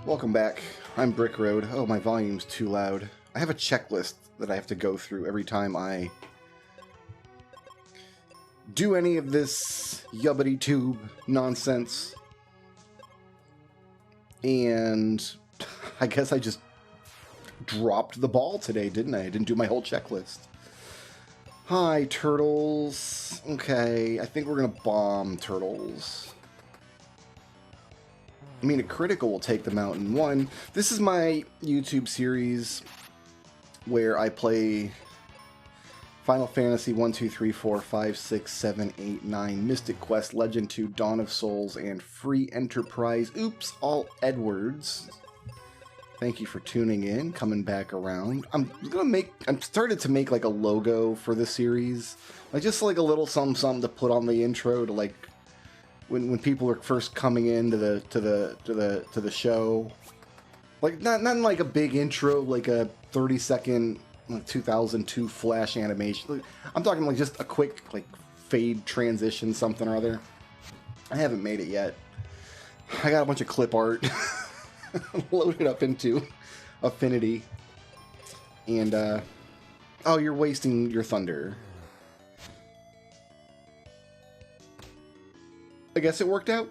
Welcome back. I'm Brick Road. Oh, my volume's too loud. I have a checklist that I have to go through every time I do any of this yubbity tube nonsense. And I guess I just dropped the ball today, didn't I? I didn't do my whole checklist. Hi, turtles. Okay, I think we're gonna bomb turtles. I mean, a critical will take them out in one. This is my YouTube series where I play Final Fantasy 1, 2, 3, 4, 5, 6, 7, 8, 9, Mystic Quest, Legend 2, Dawn of Souls, and Free Enterprise. Oops, all Edwards. Thank you for tuning in, coming back around. I'm started to make like a logo for the series. Like just like a little something to put on the intro to like when people are first coming into the show. Like not like a big intro, like a 30-second 2002 Flash animation. I'm talking like just a quick like fade transition, something or other. I haven't made it yet. I got a bunch of clip art loaded up into Affinity, and oh, you're wasting your thunder. I guess it worked out.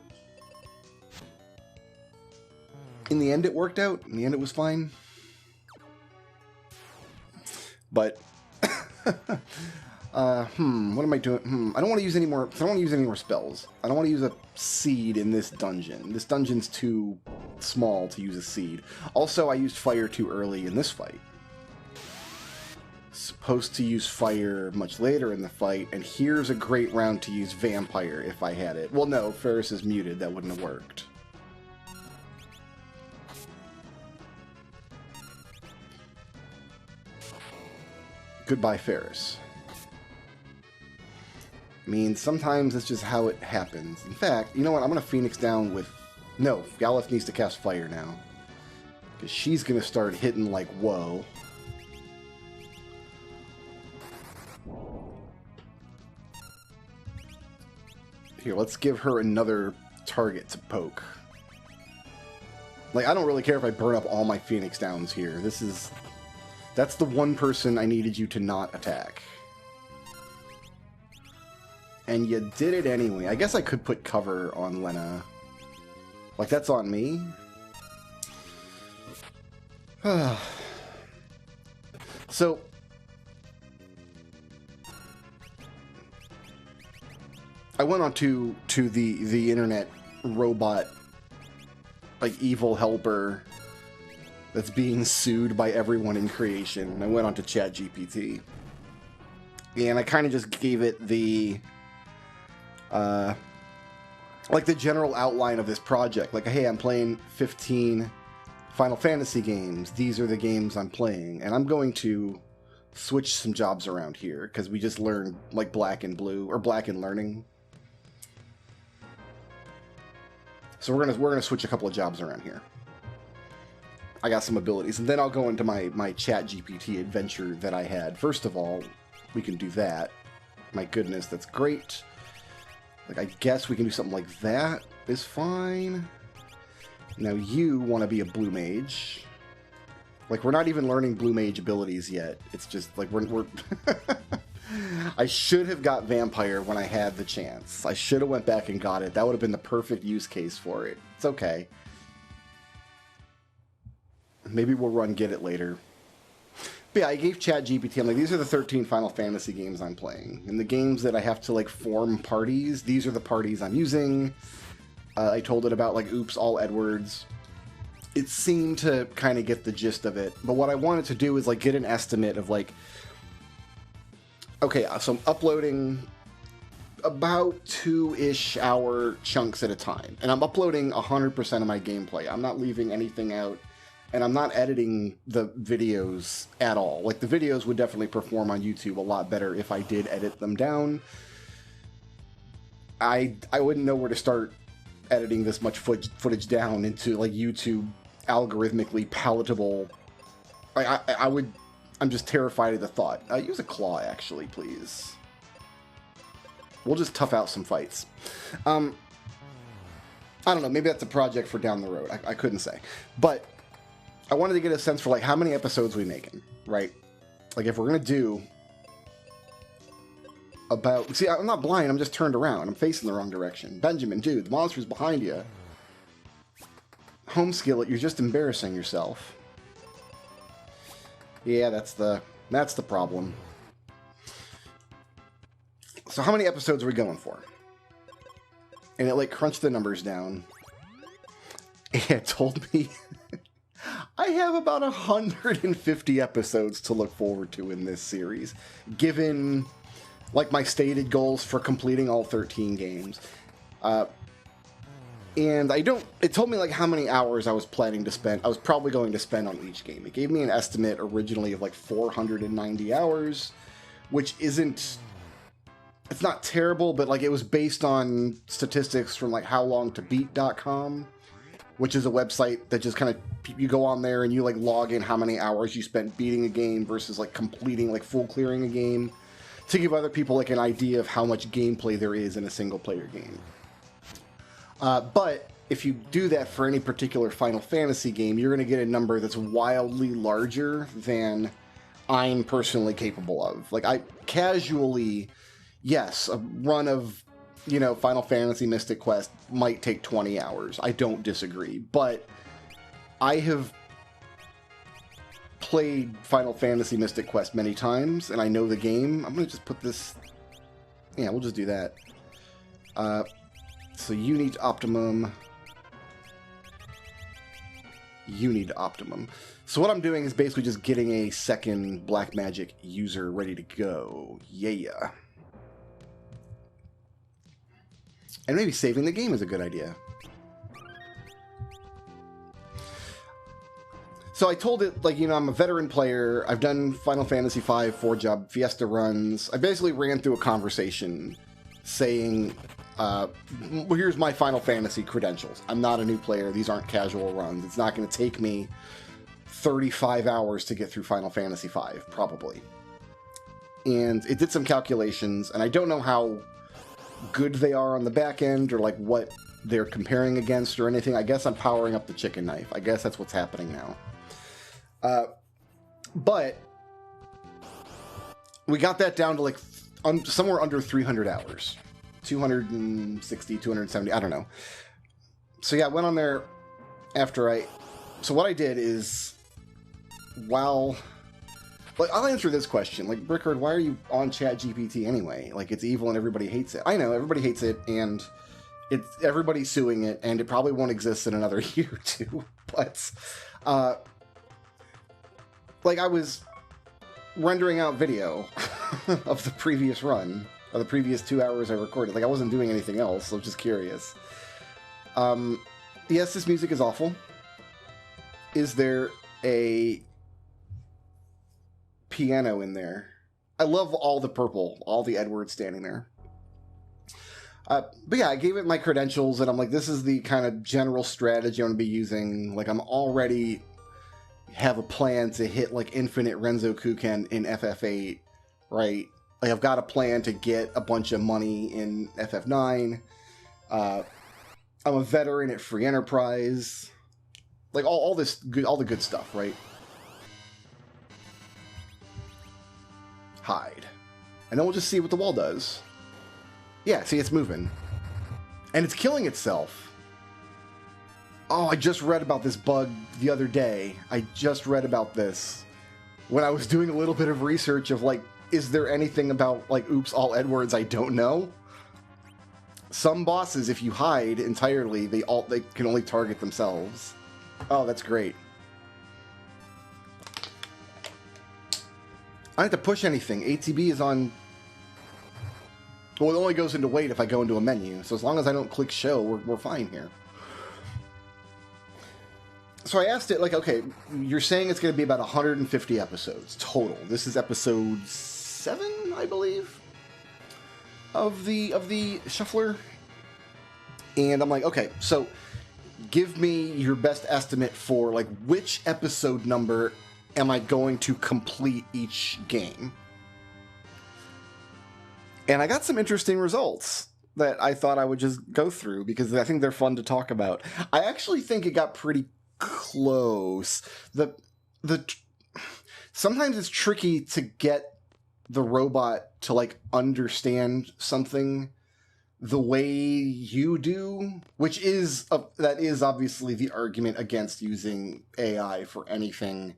In the end, it worked out. In the end, it was fine. But, what am I doing? I don't want to use any more. I don't want to use any more spells. I don't want to use a seed in this dungeon. This dungeon's too small to use a seed. Also, I used fire too early in this fight. Supposed to use fire much later in the fight, and here's a great round to use vampire if I had it. Well, no, Ferris is muted. That wouldn't have worked. Goodbye, Ferris. I mean, sometimes it's just how it happens. In fact, you know what? I'm going to Phoenix down with... No, Galef needs to cast fire now. Because she's going to start hitting like, whoa. Here, let's give her another target to poke. Like, I don't really care if I burn up all my Phoenix Downs here. This is... That's the one person I needed you to not attack. And you did it anyway. I guess I could put cover on Lena. Like, that's on me. So... I went on to the internet robot, like, evil helper that's being sued by everyone in creation. I went on to ChatGPT. And I kind of just gave it the, like the general outline of this project. Like, hey, I'm playing 15 Final Fantasy games. These are the games I'm playing. And I'm going to switch some jobs around here, because we just learned, like, Black and Blue, or Black and Learning. So we're gonna switch a couple of jobs around here. I got some abilities, and then I'll go into my ChatGPT adventure that I had. First of all, we can do that. My goodness, that's great. Like, I guess we can do something like that is fine. Now you want to be a blue mage. Like, we're not even learning blue mage abilities yet. It's just like we're I should have got vampire when I had the chance. I should have went back and got it. That would have been the perfect use case for it. It's okay. Maybe we'll run get it later. But yeah, I gave ChatGPT, I'm like, these are the 13 Final Fantasy games I'm playing. And the games that I have to, like, form parties, these are the parties I'm using. I told it about, like, oops, all Edwards. It seemed to kind of get the gist of it. But what I wanted to do is, like, get an estimate of, like, okay, so I'm uploading about 2-ish hour chunks at a time. And I'm uploading 100% of my gameplay. I'm not leaving anything out. And I'm not editing the videos at all. Like, the videos would definitely perform on YouTube a lot better if I did edit them down. I wouldn't know where to start editing this much footage down into, like, YouTube algorithmically palatable. I'm just terrified of the thought. Use a claw, actually, please. We'll just tough out some fights. I don't know, maybe that's a project for down the road. I couldn't say. But I wanted to get a sense for like how many episodes we making, right? Like if we're going to do about... See, I'm not blind, I'm just turned around. I'm facing the wrong direction. Benjamin, dude, the monster's behind you. Home Skillet, you're just embarrassing yourself. Yeah, that's the problem. So how many episodes are we going for? And it like crunched the numbers down. And it told me I have about 150 episodes to look forward to in this series, given like my stated goals for completing all 13 games. And it told me like how many hours I was planning to spend. I was probably going to spend on each game. It gave me an estimate originally of like 490 hours, which isn't... It's not terrible, but like it was based on statistics from like howlongtobeat.com, which is a website that just kind of, you go on there and you like log in how many hours you spent beating a game versus like completing, like full clearing a game, to give other people like an idea of how much gameplay there is in a single player game. But if you do that for any particular Final Fantasy game, you're going to get a number that's wildly larger than I'm personally capable of. Like I casually... Yes, a run of, Final Fantasy Mystic Quest might take 20 hours. I don't disagree. But I have played Final Fantasy Mystic Quest many times, and I know the game. I'm going to just put this... Yeah, we'll just do that. So you need optimum. You need optimum. So what I'm doing is basically just getting a second Black Magic user ready to go. Yeah. And maybe saving the game is a good idea. So I told it, like, I'm a veteran player. I've done Final Fantasy V 4-job Fiesta runs. I basically ran through a conversation saying, well, here's my Final Fantasy credentials. I'm not a new player. These aren't casual runs. It's not going to take me 35 hours to get through Final Fantasy V, probably. And it did some calculations, and I don't know how good they are on the back end or like what they're comparing against or anything. I guess I'm powering up the chicken knife. I guess that's what's happening now. But we got that down to like somewhere under 300 hours. 260, 270, I don't know. So yeah, I went on there after so what I did is, I'll answer this question. Like, Brickard, why are you on ChatGPT anyway? Like, it's evil and everybody hates it. I know, everybody hates it, and everybody's suing it, and it probably won't exist in another year or two. But, I was rendering out video of the previous run, of the previous 2 hours I recorded. Like, I wasn't doing anything else, so I was just curious. Yes, this music is awful. Is there a piano in there? I love all the purple, all the Edwards standing there. But yeah, I gave it my credentials, and I'm like, this is the kind of general strategy I'm going to be using. Like, I'm already have a plan to hit, like, Infinite Renzo Kuken in FF8, right? Like, I've got a plan to get a bunch of money in FF9. I'm a veteran at Free Enterprise. Like, all this good, all the good stuff, right? Hide. And then we'll just see what the wall does. Yeah, see, it's moving. And it's killing itself. Oh, I just read about this bug the other day. I just read about this when I was doing a little bit of research of, like, is there anything about, like, Oops, all Edwards I don't know? Some bosses, if you hide entirely, they can only target themselves. Oh, that's great. I don't have to push anything. ATB is on... Well, it only goes into wait if I go into a menu. So as long as I don't click show, we're fine here. So I asked it, like, okay, you're saying it's going to be about 150 episodes total. This is episode 7, I believe, of the Shuffler. And I'm like, okay, so give me your best estimate for, like, which episode number am I going to complete each game? And I got some interesting results. that I thought I would just go through because I think they're fun to talk about. I actually think it got pretty close. The sometimes it's tricky to get the robot to like understand something the way you do, which is that is obviously the argument against using AI for anything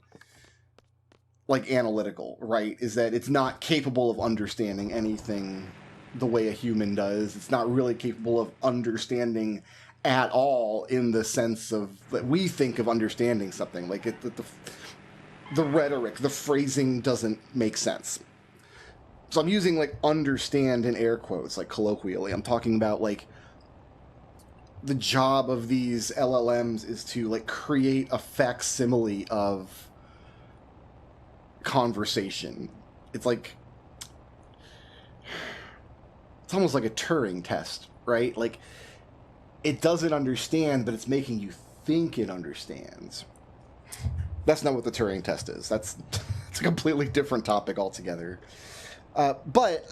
like analytical, right? Is that it's not capable of understanding anything the way a human does. It's not really capable of understanding at all in the sense of that we think of understanding something. Like the rhetoric, the phrasing doesn't make sense. So I'm using like understand in air quotes, like colloquially. I'm talking about like the job of these LLMs is to like create a facsimile of conversation. It's like it's almost like a Turing test, right? Like it doesn't understand, but it's making you think it understands. That's not what the Turing test is. It's a completely different topic altogether. But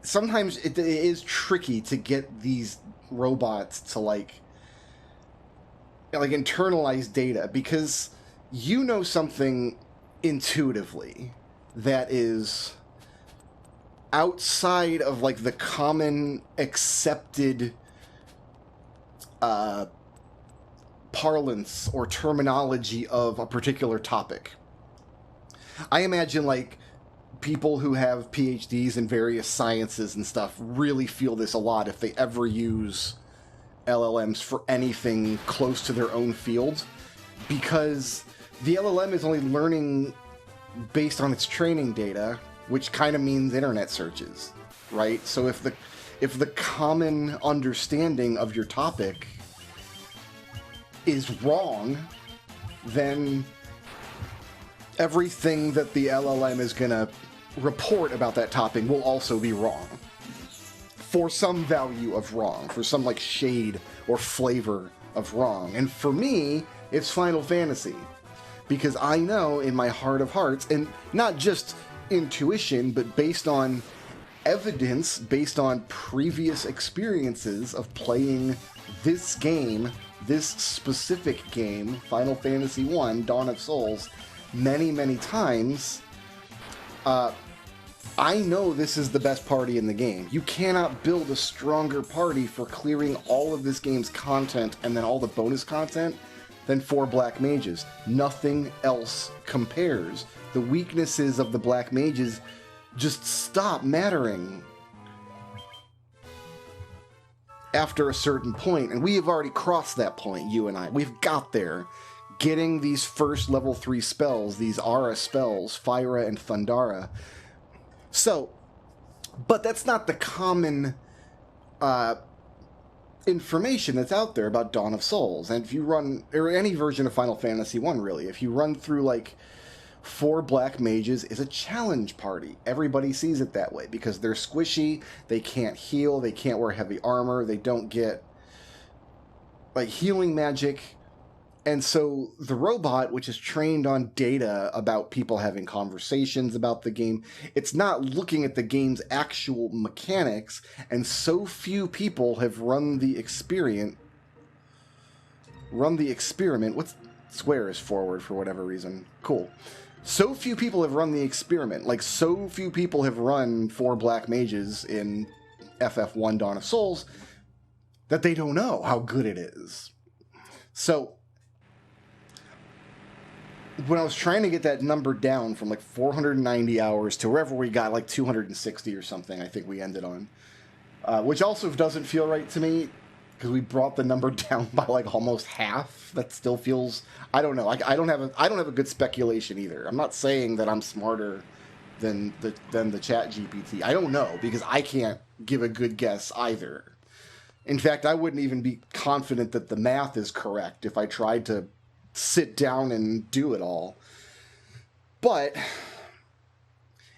sometimes it is tricky to get these robots to like internalize data because you know something intuitively that is outside of like the common accepted parlance or terminology of a particular topic. I imagine like people who have PhDs in various sciences and stuff really feel this a lot if they ever use LLMs for anything close to their own field, because the LLM is only learning based on its training data, which kind of means internet searches, right? So if the common understanding of your topic is wrong, then everything that the LLM is going to report about that topic will also be wrong. For some value of wrong, for some like shade or flavor of wrong. And for me, it's Final Fantasy. Because I know in my heart of hearts, and not just intuition, but based on evidence, based on previous experiences of playing this game, this specific game, Final Fantasy I, Dawn of Souls, many, many times, I know this is the best party in the game. You cannot build a stronger party for clearing all of this game's content and then all the bonus content than 4 Black Mages. Nothing else compares. The weaknesses of the Black Mages just stop mattering after a certain point, and we have already crossed that point, you and I. We've got there. Getting these first level 3 spells, these Aura spells, Fyra and Thundara. So, but that's not the common information that's out there about Dawn of Souls. And if you run, or any version of Final Fantasy I really, if you run through like 4 Black Mages is a challenge party. Everybody sees it that way because they're squishy, they can't heal, they can't wear heavy armor, they don't get like healing magic. And so the robot, which is trained on data about people having conversations about the game, it's not looking at the game's actual mechanics, and so few people have run the experiment. What's swear is forward for whatever reason. Cool. So few people have run the experiment. Like, so few people have run 4 Black Mages in FF1 Dawn of Souls that they don't know how good it is. So when I was trying to get that number down from like 490 hours to wherever we got, like 260 or something, I think we ended on, which also doesn't feel right to me because we brought the number down by like almost half. That still feels, I don't know. I don't have a good speculation either. I'm not saying that I'm smarter than the Chat GPT. I don't know because I can't give a good guess either. In fact, I wouldn't even be confident that the math is correct if I tried to sit down and do it all. But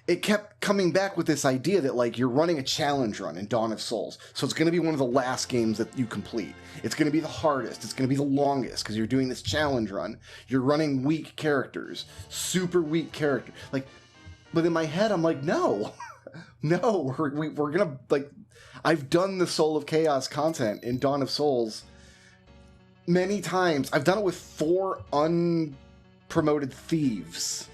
it kept coming back with this idea that like you're running a challenge run in Dawn of Souls, so it's going to be one of the last games that you complete. It's going to be the hardest, it's going to be the longest because you're doing this challenge run. You're running weak characters, super weak characters. Like, but in my head I'm like, no. No, we're gonna, like, I've done the Soul of Chaos content in Dawn of Souls many times. I've done it with 4 unpromoted thieves.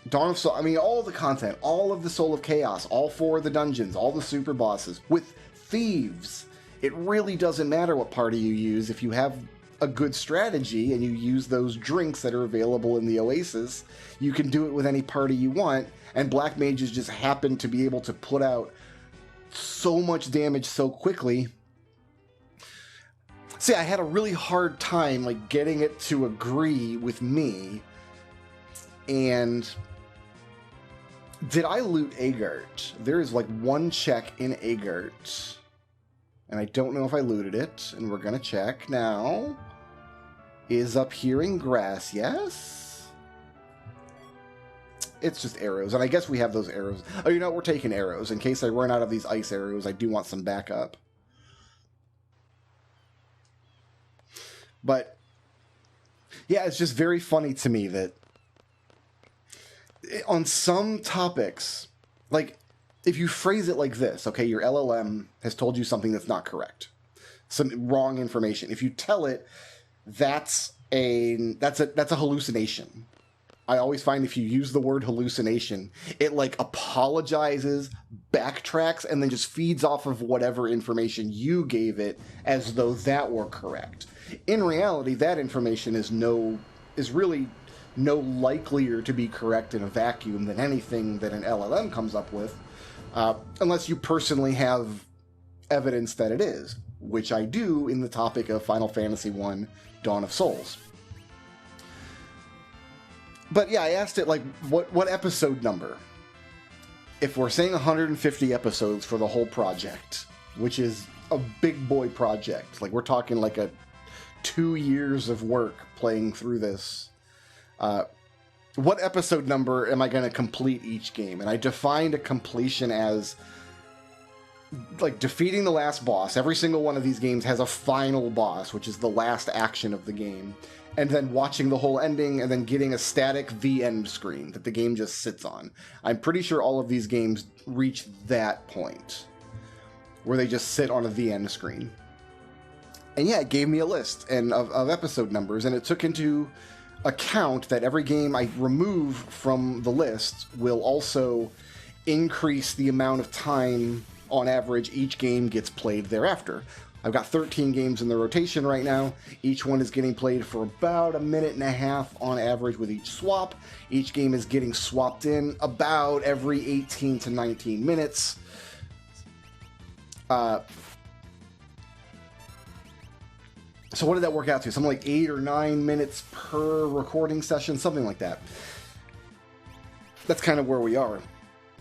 Dawn of Soul, I mean, all the content, all of the Soul of Chaos, all 4 of the dungeons, all the super bosses, with thieves. It really doesn't matter what party you use. If you have a good strategy and you use those drinks that are available in the Oasis, you can do it with any party you want, and Black Mages just happen to be able to put out so much damage so quickly. See, I had a really hard time, like, getting it to agree with me. And did I loot Agart? There is, like, 1 check in Agart. And I don't know if I looted it, and we're gonna check now. Is up here in grass, yes? It's just arrows, and I guess we have those arrows. Oh, you know what? We're taking arrows. In case I run out of these ice arrows, I do want some backup. But, yeah, it's just very funny to me that on some topics, like, if you phrase it like this, okay, your LLM has told you something that's not correct, some wrong information. If you tell it that's a hallucination. I always find if you use the word hallucination, it, like, apologizes, backtracks, and then just feeds off of whatever information you gave it as though that were correct. In reality, that information is really no likelier to be correct in a vacuum than anything that an LLM comes up with, unless you personally have evidence that it is, which I do in the topic of Final Fantasy I, Dawn of Souls. But yeah, I asked it, like, what episode number? If we're saying 150 episodes for the whole project, which is a big boy project, like, we're talking like a 2 years of work playing through this, what episode number am I going to complete each game? And I defined a completion as, like, defeating the last boss. Every single one of these games has a final boss, which is the last action of the game, and then watching the whole ending, and then getting a static the end screen that the game just sits on. I'm pretty sure all of these games reach that point, where they just sit on a the end screen. And yeah, it gave me a list of episode numbers, and it took into account that every game I remove from the list will also increase the amount of time on average each game gets played thereafter. I've got 13 games in the rotation right now. Each one is getting played for about 1.5 minutes on average with each swap. Each game is getting swapped in about every 18 to 19 minutes. So what did that work out to? Something like 8 or 9 minutes per recording session, something like that. That's kind of where we are.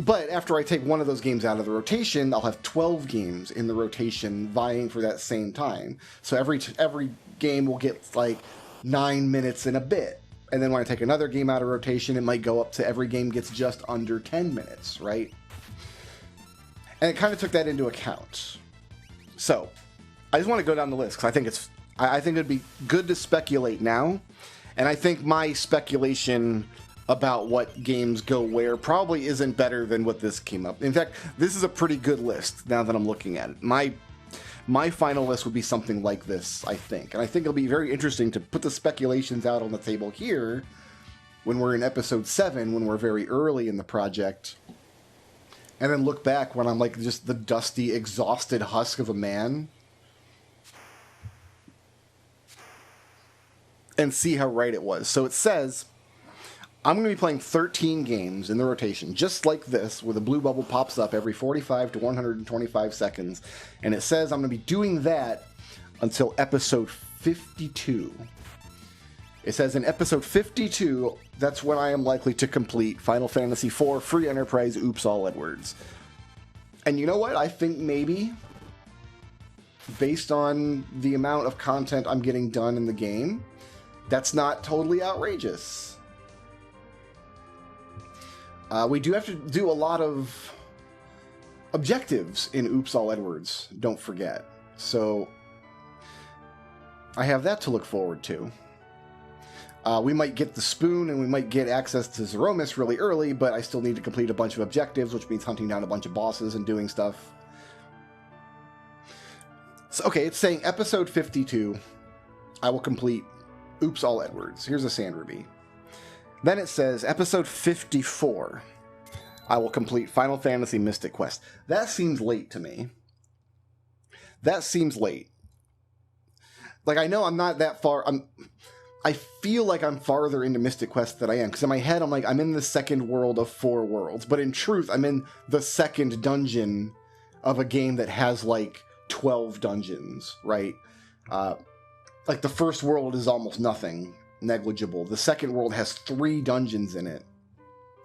But after I take one of those games out of the rotation, I'll have 12 games in the rotation vying for that same time. So every game will get like 9 minutes and a bit. And then when I take another game out of rotation, it might go up to every game gets just under 10 minutes, right? And it kind of took that into account. So I just want to go down the list because I think it'd be good to speculate now. And I think my speculation about what games go where probably isn't better than what this came up. In fact, this is a pretty good list now that I'm looking at it. My final list would be something like this, I think. And I think it'll be very interesting to put the speculations out on the table here when we're in episode 7, when we're very early in the project. And then look back when I'm like just the dusty, exhausted husk of a man. And see how right it was. So it says I'm going to be playing 13 games in the rotation, just like this, where the blue bubble pops up every 45 to 125 seconds. And it says I'm going to be doing that until episode 52. It says in episode 52, that's when I am likely to complete Final Fantasy IV Free Enterprise Oops All Edwards. And you know what? I think maybe, based on the amount of content I'm getting done in the game, that's not totally outrageous. We do have to do a lot of objectives in Oops All Edwards, don't forget. So I have that to look forward to. We might get the spoon and we might get access to Zeromus really early, but I still need to complete a bunch of objectives, which means hunting down a bunch of bosses and doing stuff. So, okay, it's saying episode 52, I will complete Oops All Edwards. Here's a Sand Ruby. Then it says episode 54, I will complete Final Fantasy Mystic Quest. That seems late to me. That seems late. Like, I know I'm not that far. I feel like I'm farther into Mystic Quest than I am, because in my head I'm like, I'm in the second world of 4 worlds, but in truth I'm in the second dungeon of a game that has like 12 dungeons, right? Like the first world is almost nothing, negligible. The second world has 3 dungeons in it.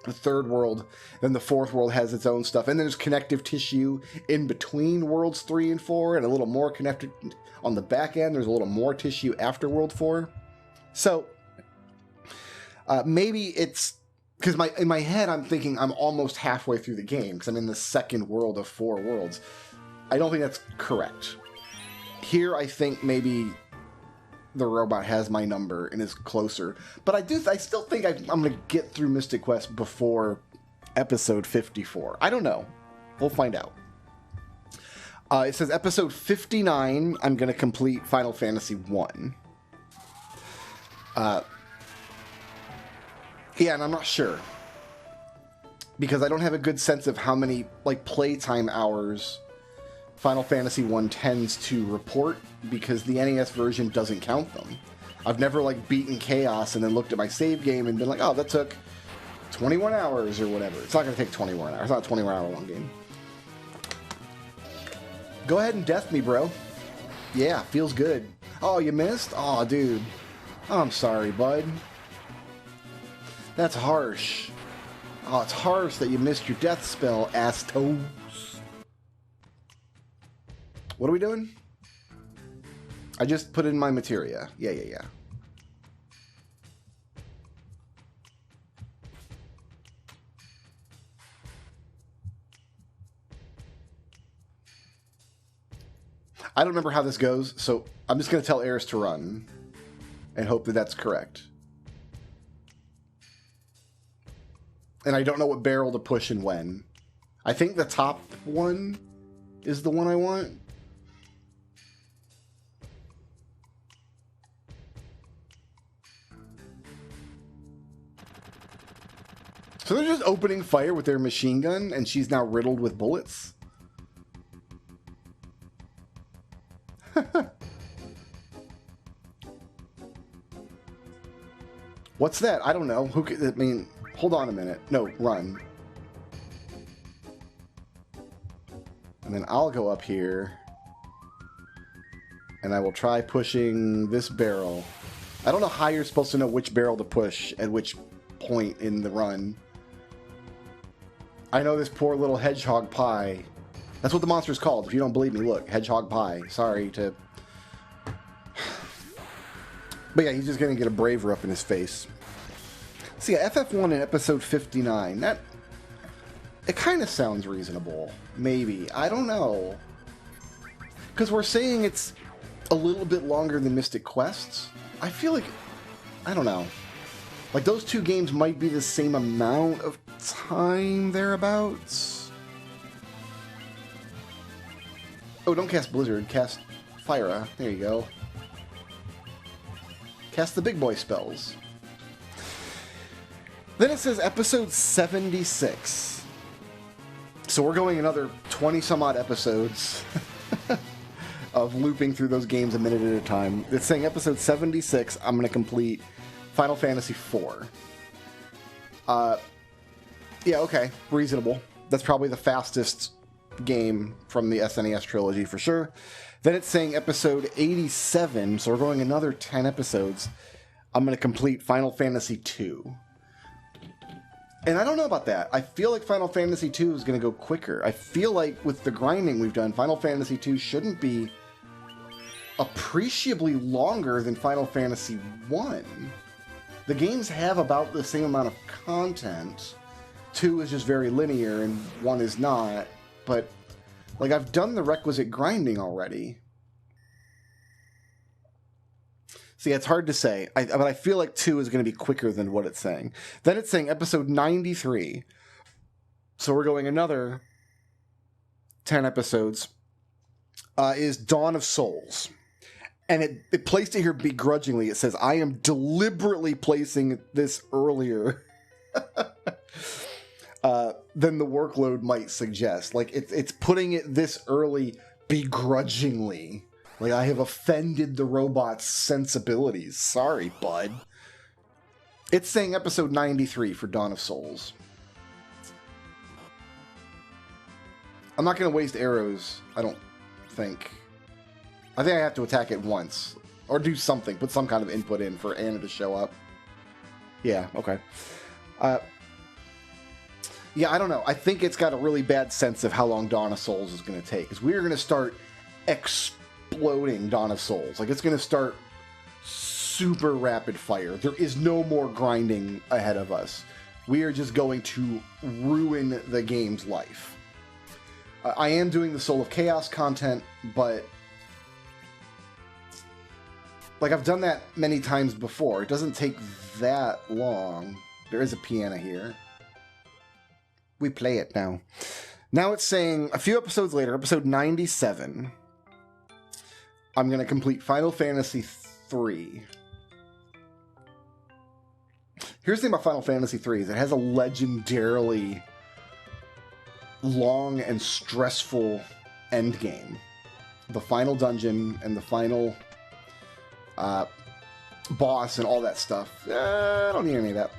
The third world, then the fourth world has its own stuff, and then there's connective tissue in between worlds 3 and 4, and a little more connected on the back end. There's a little more tissue after world 4. So, maybe it's... Because in my head, I'm thinking I'm almost halfway through the game, because I'm in the second world of 4 worlds. I don't think that's correct. Here, I think maybe the robot has my number and is closer. But I still think I'm going to get through Mystic Quest before episode 54. I don't know. We'll find out. It says episode 59, I'm going to complete Final Fantasy 1. Yeah, and I'm not sure, because I don't have a good sense of how many playtime hours Final Fantasy 1 tends to report, because the NES version doesn't count them. I've never beaten Chaos and then looked at my save game and been like, oh, that took 21 hours or whatever. It's not going to take 21 hours. It's not a 21 hour long game. Go ahead and death me, bro. Yeah, feels good. Oh, you missed? Oh, dude. I'm sorry, bud. That's harsh. Oh, it's harsh that you missed your death spell, ass toes. What are we doing? I just put in my materia. Yeah. I don't remember how this goes, so I'm just going to tell Eris to run and hope that that's correct. And I don't know what barrel to push and when. I think the top one is the one I want. So they're just opening fire with their machine gun, and she's now riddled with bullets? What's that? I don't know. Hold on a minute. No, run. And then I'll go up here, and I will try pushing this barrel. I don't know how you're supposed to know which barrel to push at which point in the run. I know this poor little hedgehog pie. That's what the monster's called. If you don't believe me, look. Hedgehog pie. Sorry to... But yeah, he's just going to get a braver up in his face. So yeah, FF1 in episode 59. That... It kind of sounds reasonable. Maybe. I don't know. Because we're saying it's a little bit longer than Mystic Quests. I feel like... I don't know. Those two games might be the same amount of time thereabouts. Oh, don't cast Blizzard. Cast Fyra. There you go. Cast the big boy spells. Then it says episode 76. So we're going another 20 some odd episodes of looping through those games a minute at a time. It's saying episode 76, I'm going to complete Final Fantasy IV. Yeah, okay. Reasonable. That's probably the fastest game from the SNES trilogy for sure. Then it's saying episode 87, so we're going another 10 episodes. I'm going to complete Final Fantasy II. And I don't know about that. I feel like Final Fantasy II is going to go quicker. I feel like with the grinding we've done, Final Fantasy II shouldn't be appreciably longer than Final Fantasy I. The games have about the same amount of content. 2 is just very linear and 1 is not. But, I've done the requisite grinding already. See, it's hard to say, but I feel like 2 is going to be quicker than what it's saying. Then it's saying episode 93. So we're going another 10 episodes, is Dawn of Souls. And it placed it here begrudgingly. It says, I am deliberately placing this earlier than the workload might suggest. Like, it's putting it this early begrudgingly. Like, I have offended the robot's sensibilities. Sorry, bud. It's saying episode 93 for Dawn of Souls. I'm not going to waste arrows, I don't think. I think I have to attack it once. Or do something. Put some kind of input in for Anna to show up. Yeah, okay. Yeah, I don't know. I think it's got a really bad sense of how long Dawn of Souls is going to take. Because we're going to start exploding Dawn of Souls. Like, it's going to start super rapid fire. There is no more grinding ahead of us. We are just going to ruin the game's life. I am doing the Soul of Chaos content, but like, I've done that many times before. It doesn't take that long. There is a piano here. We play it now. Now it's saying, a few episodes later, episode 97, I'm going to complete Final Fantasy III. Here's the thing about Final Fantasy III, is it has a legendarily long and stressful endgame. The final dungeon and the final boss and all that stuff. I don't need any of that.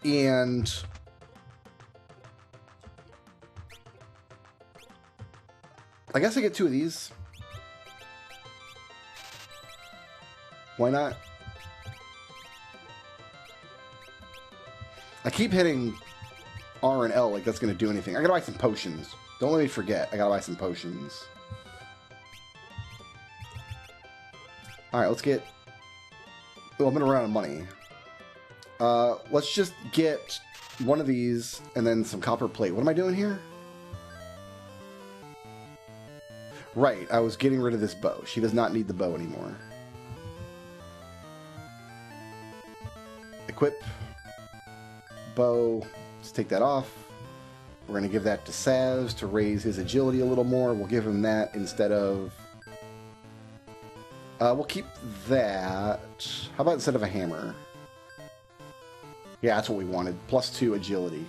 And I guess I get 2 of these. Why not? I keep hitting R and L like that's going to do anything. I gotta buy some potions. Don't let me forget. I gotta buy some potions. Alright, let's get... Oh, I'm going to run out of money. Let's just get one of these and then some copper plate. What am I doing here? Right, I was getting rid of this bow. She does not need the bow anymore. Equip. Bow. Let's take that off. We're going to give that to Saz to raise his agility a little more. We'll give him that instead of... we'll keep that. How about instead of a hammer? Yeah, that's what we wanted. +2 agility.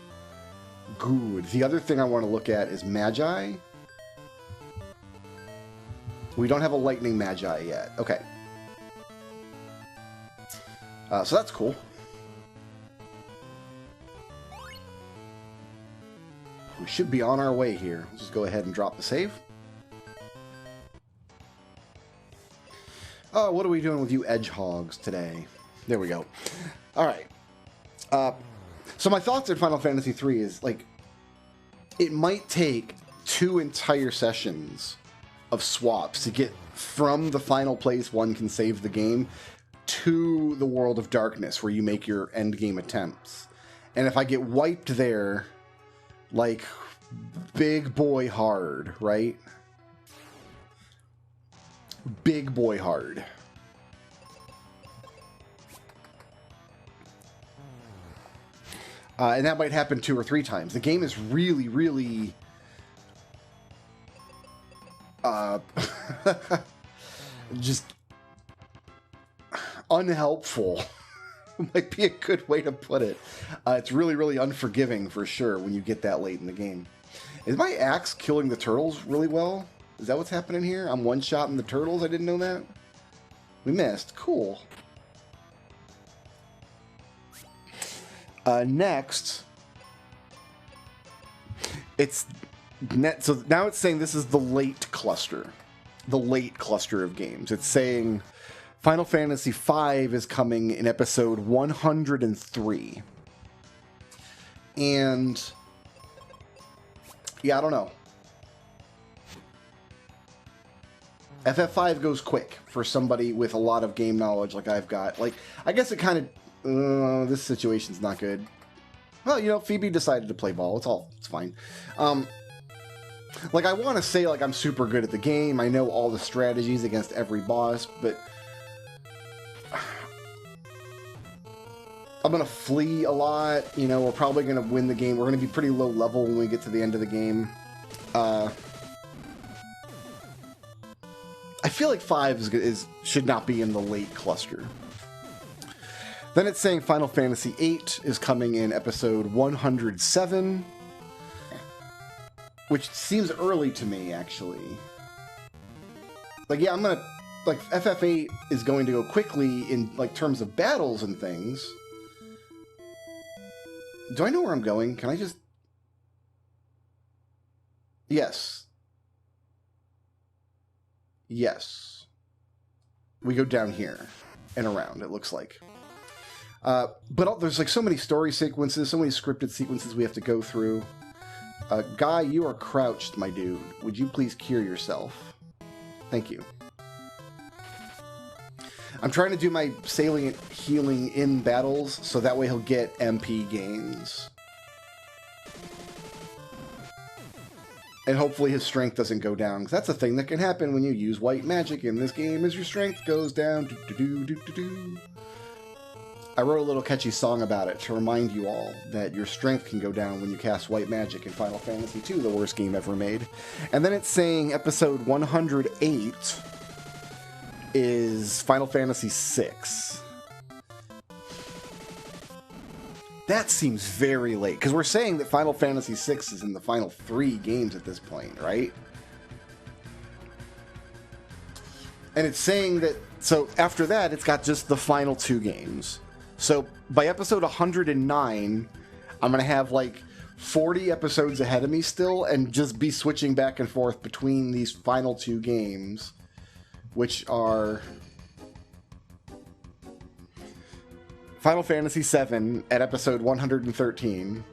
Good. The other thing I want to look at is Magi. We don't have a lightning Magi yet. Okay. So that's cool. We should be on our way here. Let's just go ahead and drop the save. Oh, what are we doing with you edgehogs today? There we go. All right. So my thoughts on Final Fantasy III is, like, it might take 2 entire sessions of swaps to get from the final place one can save the game to the World of Darkness where you make your endgame attempts. And if I get wiped there, like, big boy hard, right? Big boy hard. And that might happen 2 or 3 times. The game is really, really... just... unhelpful. Might be a good way to put it. It's really, really unforgiving for sure when you get that late in the game. Is my axe killing the turtles really well? Is that what's happening here? I'm one-shotting the turtles? I didn't know that? We missed. Cool. Next, it's net. So now it's saying this is the late cluster of games. It's saying Final Fantasy V is coming in episode 103, and yeah, I don't know. FF5 goes quick for somebody with a lot of game knowledge like I've got. Like, I guess it kind of. This situation's not good. Well, you know, Phoebe decided to play ball. It's fine. Like, I want to say, like, I'm super good at the game. I know all the strategies against every boss, but I'm going to flee a lot. You know, we're probably going to win the game. We're going to be pretty low level when we get to the end of the game. I feel like 5 should not be in the late cluster. Then it's saying Final Fantasy VIII is coming in episode 107. Which seems early to me, actually. Like, yeah, I'm gonna... Like, FF8 is going to go quickly in, like, terms of battles and things. Do I know where I'm going? Can I just... Yes. Yes. We go down here and around, it looks like. But there's, like, so many story sequences, so many scripted sequences we have to go through. Guy, you are crouched, my dude. Would you please cure yourself? Thank you. I'm trying to do my salient healing in battles, so that way he'll get MP gains. And hopefully his strength doesn't go down, because that's a thing that can happen when you use white magic in this game, is your strength goes down. Do-do-do-do-do-do. I wrote a little catchy song about it to remind you all that your strength can go down when you cast white magic in Final Fantasy II, the worst game ever made. And then it's saying episode 108 is Final Fantasy VI. That seems very late, because we're saying that Final Fantasy VI is in the final 3 games at this point, right? And it's saying that, so after that, it's got just the final 2 games. So by episode 109, I'm going to have like 40 episodes ahead of me still and just be switching back and forth between these final 2 games, which are Final Fantasy VII at episode 113.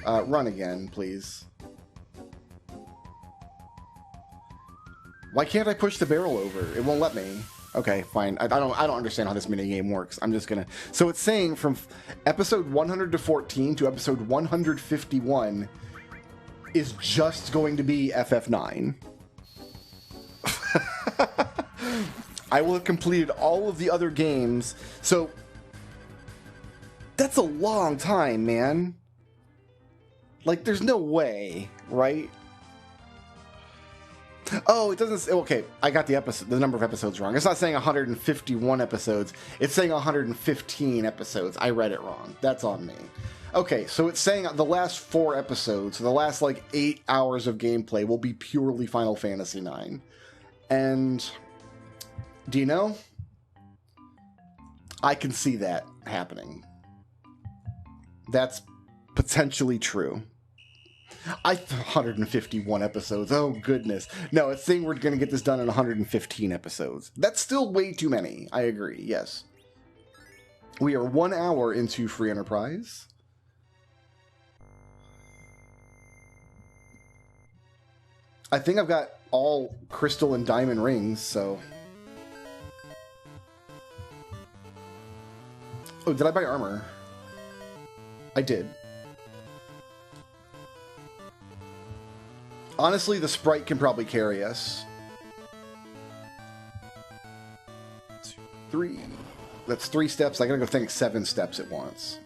Run again, please. Why can't I push the barrel over? It won't let me. Okay, fine. I don't understand how this minigame works. I'm just gonna... So it's saying from episode 114 to episode 151 is just going to be FF9. I will have completed all of the other games. So that's a long time, man. Like, there's no way, right? Oh, it doesn't... Okay, I got the number of episodes wrong. It's not saying 151 episodes. It's saying 115 episodes. I read it wrong. That's on me. Okay, so it's saying the last 4 episodes, so the last, like, 8 hours of gameplay will be purely Final Fantasy IX. And... do you know? I can see that happening. That's potentially true. 151 episodes. Oh, goodness. No, it's saying we're going to get this done in 115 episodes. That's still way too many. I agree, yes. We are 1 hour into Free Enterprise. I think I've got all crystal and diamond rings, so... Oh, did I buy armor? I did. Honestly, the sprite can probably carry us. 2, 3. That's 3 steps. I gotta go think 7 steps at once.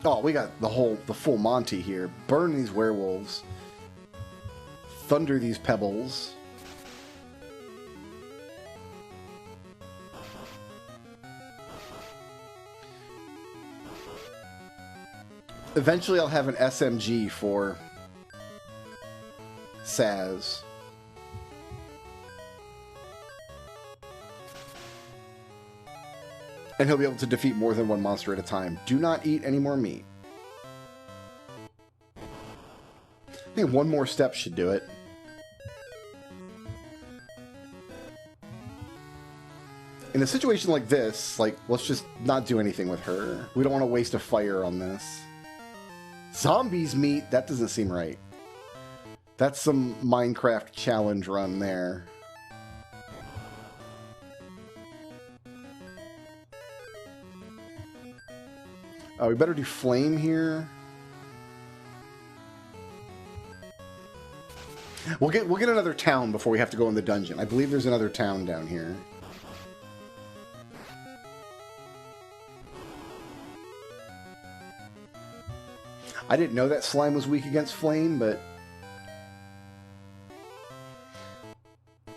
Oh, we got the full Monty here. Burn these werewolves. Thunder these pebbles. Eventually I'll have an SMG for Saz. And he'll be able to defeat more than 1 monster at a time. Do not eat any more meat. I think 1 more step should do it. In a situation like this, like, let's just not do anything with her. We don't want to waste a fire on this. Zombies meat? That doesn't seem right. That's some Minecraft challenge run there. We better do flame here. We'll get another town before we have to go in the dungeon. I believe there's another town down here. I didn't know that slime was weak against flame, but...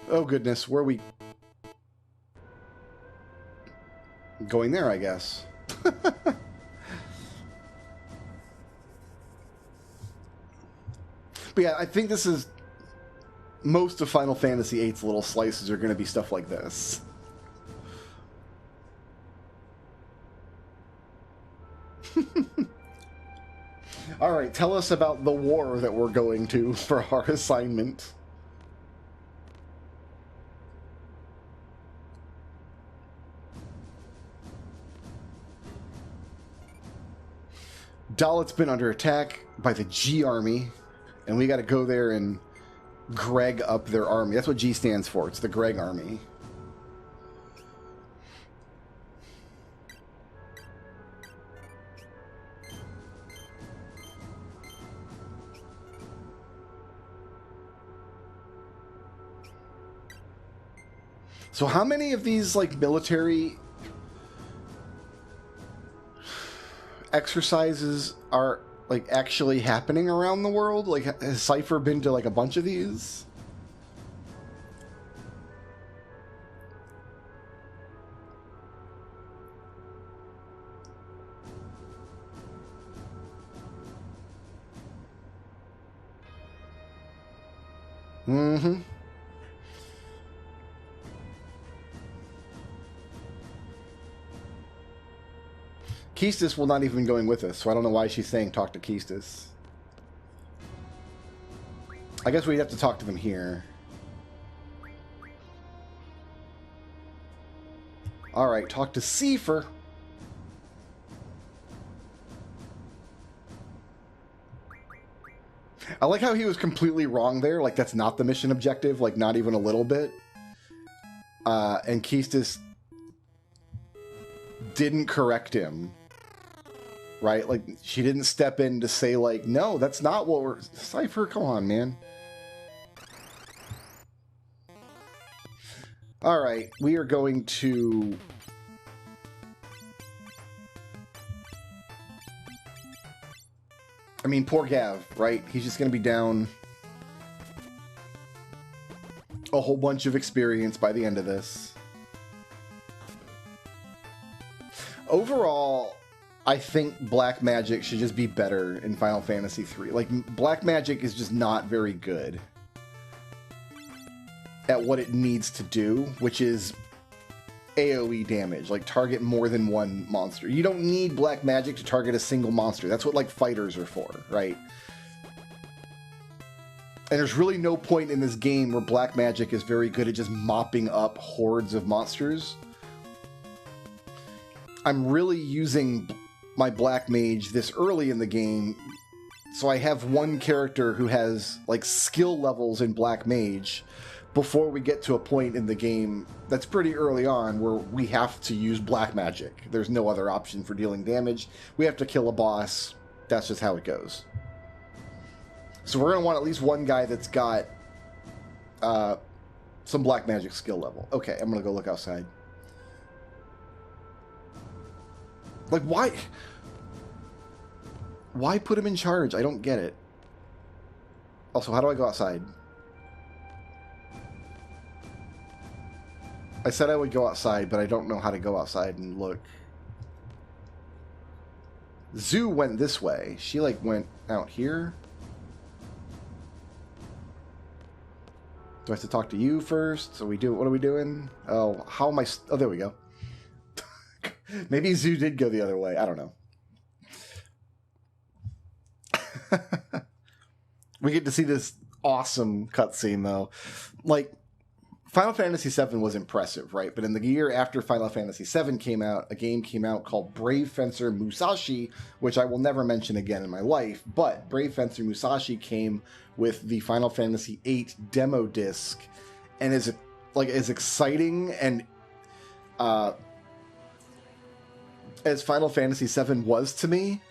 Oh goodness, where are we... Going there, I guess. But yeah, I think this is... Most of Final Fantasy VIII's little slices are going to be stuff like this. Alright, tell us about the war that we're going to for our assignment. Dalet's been under attack by the G Army, and we got to go there and Greg up their army. That's what G stands for. It's the Greg Army. So how many of these, like, military exercises are, like, actually happening around the world? Like, has Cypher been to, like, a bunch of these? Mm-hmm. Keistis will not even be going with us, so I don't know why she's saying talk to Keistis. I guess we'd have to talk to them here. Alright, talk to Seifer. I like how he was completely wrong there. Like, that's not the mission objective. Like, not even a little bit. And Keistis didn't correct him. Right? Like, she didn't step in to say, like, no, that's not what we're... Cypher, come on, man. Alright, we are going to... I mean, poor Gav, right? He's just going to be down a whole bunch of experience by the end of this. Overall, I think Black Magic should just be better in Final Fantasy III. Like, Black Magic is just not very good at what it needs to do, which is AoE damage, like target more than one monster. You don't need Black Magic to target a single monster. That's what, like, fighters are for, right? And there's really no point in this game where Black Magic is very good at just mopping up hordes of monsters. I'm really using my Black Mage this early in the game, so I have one character who has, like, skill levels in Black Mage before we get to a point in the game that's pretty early on where we have to use Black Magic. There's no other option for dealing damage. We have to kill a boss. That's just how it goes. So we're going to want at least one guy that's got some Black Magic skill level. Okay, I'm going to go look outside. Like, why? Why put him in charge? I don't get it. Also, how do I go outside? I said I would go outside, but I don't know how to go outside and look. Zoo went this way. She, like, went out here. Do I have to talk to you first? So we do. What are we doing? Oh, how am I? Oh, there we go. Maybe Zoo did go the other way. I don't know. We get to see this awesome cutscene, though. Like, Final Fantasy VII was impressive, right? But in the year after Final Fantasy VII came out, a game came out called Brave Fencer Musashi, which I will never mention again in my life. But Brave Fencer Musashi came with the Final Fantasy VIII demo disc, and is like as exciting and as Final Fantasy VII was to me.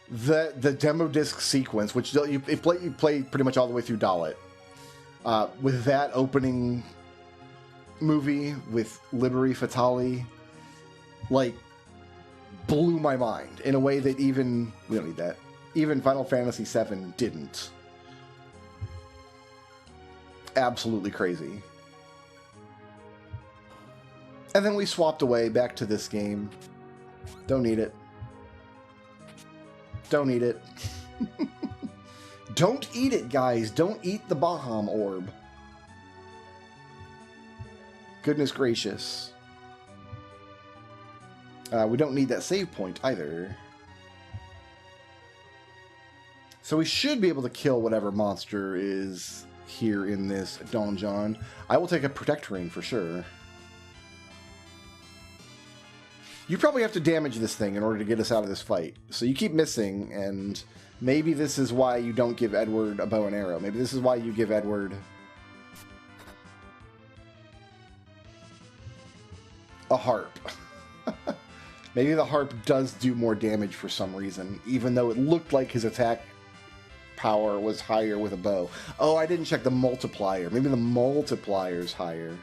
The demo disc sequence, which you play pretty much all the way through Dalet. With that opening movie with Liberi Fatali, like, blew my mind in a way that even, we don't need that, even Final Fantasy VII didn't. Absolutely crazy. And then we swapped away back to this game. Don't need it. Don't eat it. Don't eat it, guys. Don't eat the Baham orb. Goodness gracious. We don't need that save point either. So we should be able to kill whatever monster is here in this donjon. I will take a Protect Ring for sure. You probably have to damage this thing in order to get us out of this fight. So you keep missing, and maybe this is why you don't give Edward a bow and arrow. Maybe this is why you give Edward a harp. Maybe the harp does do more damage for some reason, even though it looked like his attack power was higher with a bow. Oh, I didn't check the multiplier. Maybe the multiplier's higher.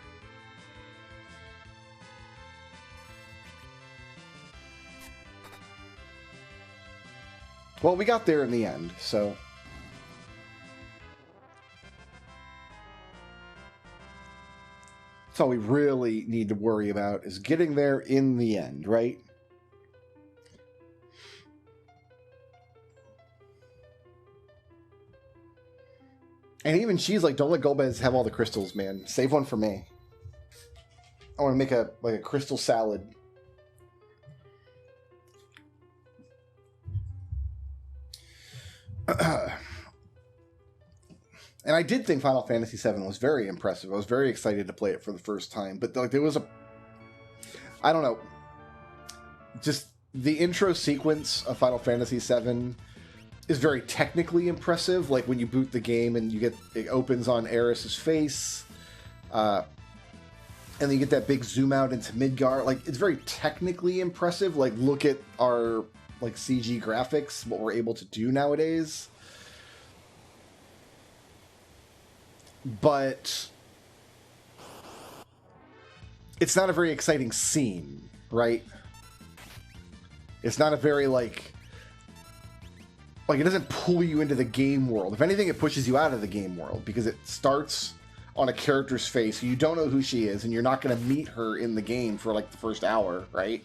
Well, we got there in the end, so... That's all we really need to worry about, is getting there in the end, right? And even she's like, don't let Golbez have all the crystals, man. Save one for me. I want to make a crystal salad. And I did think Final Fantasy VII was very impressive. I was very excited to play it for the first time. But like, there was a... I don't know. Just the intro sequence of Final Fantasy VII is very technically impressive. Like when you boot the game and it opens on Aeris's face. And then you get that big zoom out into Midgar. Like, it's very technically impressive. Like, look at our like CG graphics, what we're able to do nowadays. But it's not a very exciting scene, right? It's not a very like it doesn't pull you into the game world. If anything, it pushes you out of the game world because it starts on a character's face. You don't know who she is, and you're not going to meet her in the game for like the first hour, right?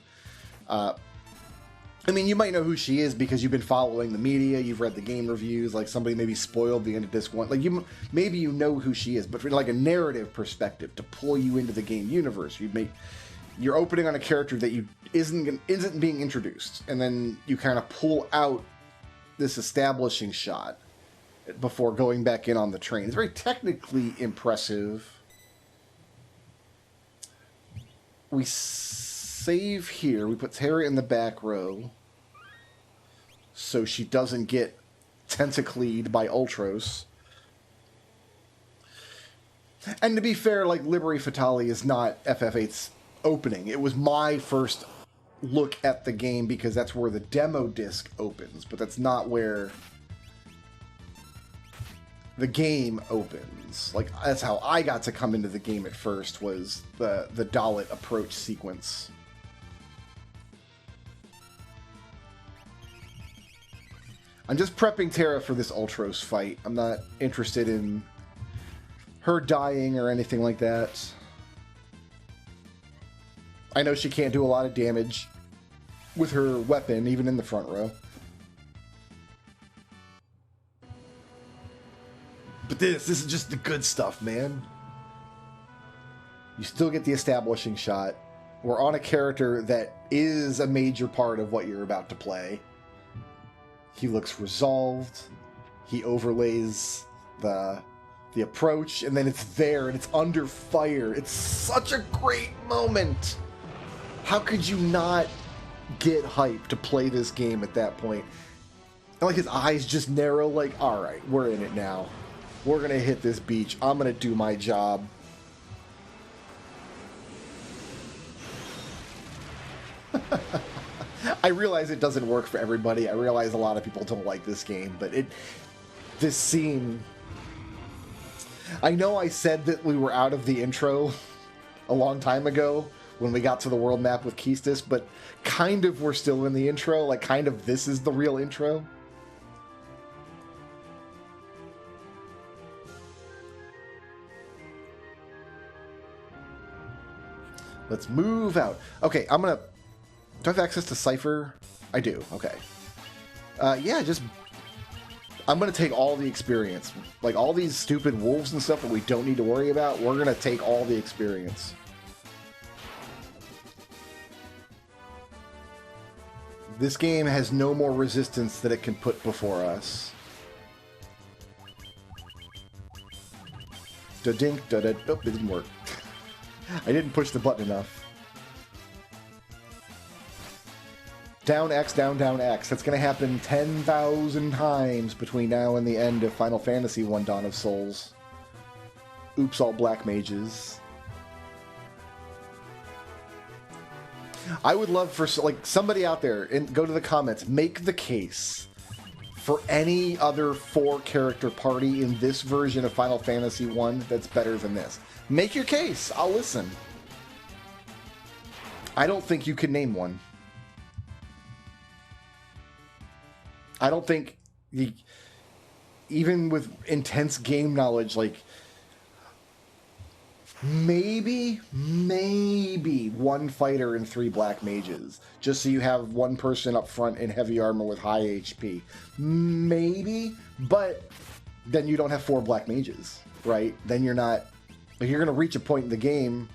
I mean, you might know who she is because you've been following the media, you've read the game reviews, like somebody maybe spoiled the end of disc 1. Like, maybe you know who she is, but from like a narrative perspective, to pull you into the game universe, you're opening on a character that isn't being introduced, and then you kind of pull out this establishing shot before going back in on the train. It's very technically impressive. We save here. We put Terra in the back row so she doesn't get tentacled by Ultros. And to be fair, like, Liberi Fatali is not FF8's opening. It was my first look at the game because that's where the demo disc opens, but that's not where the game opens. Like, that's how I got to come into the game at first, was the Dalit approach sequence. I'm just prepping Terra for this Ultros fight. I'm not interested in her dying or anything like that. I know she can't do a lot of damage with her weapon, even in the front row. But this is just the good stuff, man. You still get the establishing shot. We're on a character that is a major part of what you're about to play. He looks resolved. He overlays the approach, and then it's there, and it's under fire. It's such a great moment. How could you not get hyped to play this game at that point? And like, his eyes just narrow, like, all right, we're in it now. We're going to hit this beach. I'm going to do my job. I realize it doesn't work for everybody. I realize a lot of people don't like this game, but this scene... I know I said that we were out of the intro a long time ago when we got to the world map with Keystis, but kind of we're still in the intro. Like, kind of this is the real intro. Let's move out. Okay, I'm gonna... Do I have access to Cypher? I do, okay. Yeah, just... I'm gonna take all the experience. Like, all these stupid wolves and stuff that we don't need to worry about, we're gonna take all the experience. This game has no more resistance that it can put before us. Da-dink, da-da... Nope, it didn't work. I didn't push the button enough. Down X, down, down X. That's going to happen 10,000 times between now and the end of Final Fantasy 1 Dawn of Souls. Oops, all black mages. I would love for, like, somebody out there, and go to the comments, make the case for any other 4-character party in this version of Final Fantasy 1 that's better than this. Make your case. I'll listen. I don't think you can name one. I don't think, even with intense game knowledge, like, maybe 1 fighter and 3 black mages, just so you have 1 person up front in heavy armor with high HP. Maybe, but then you don't have 4 black mages, right? Then you're not... Like, you're going to reach a point in the game,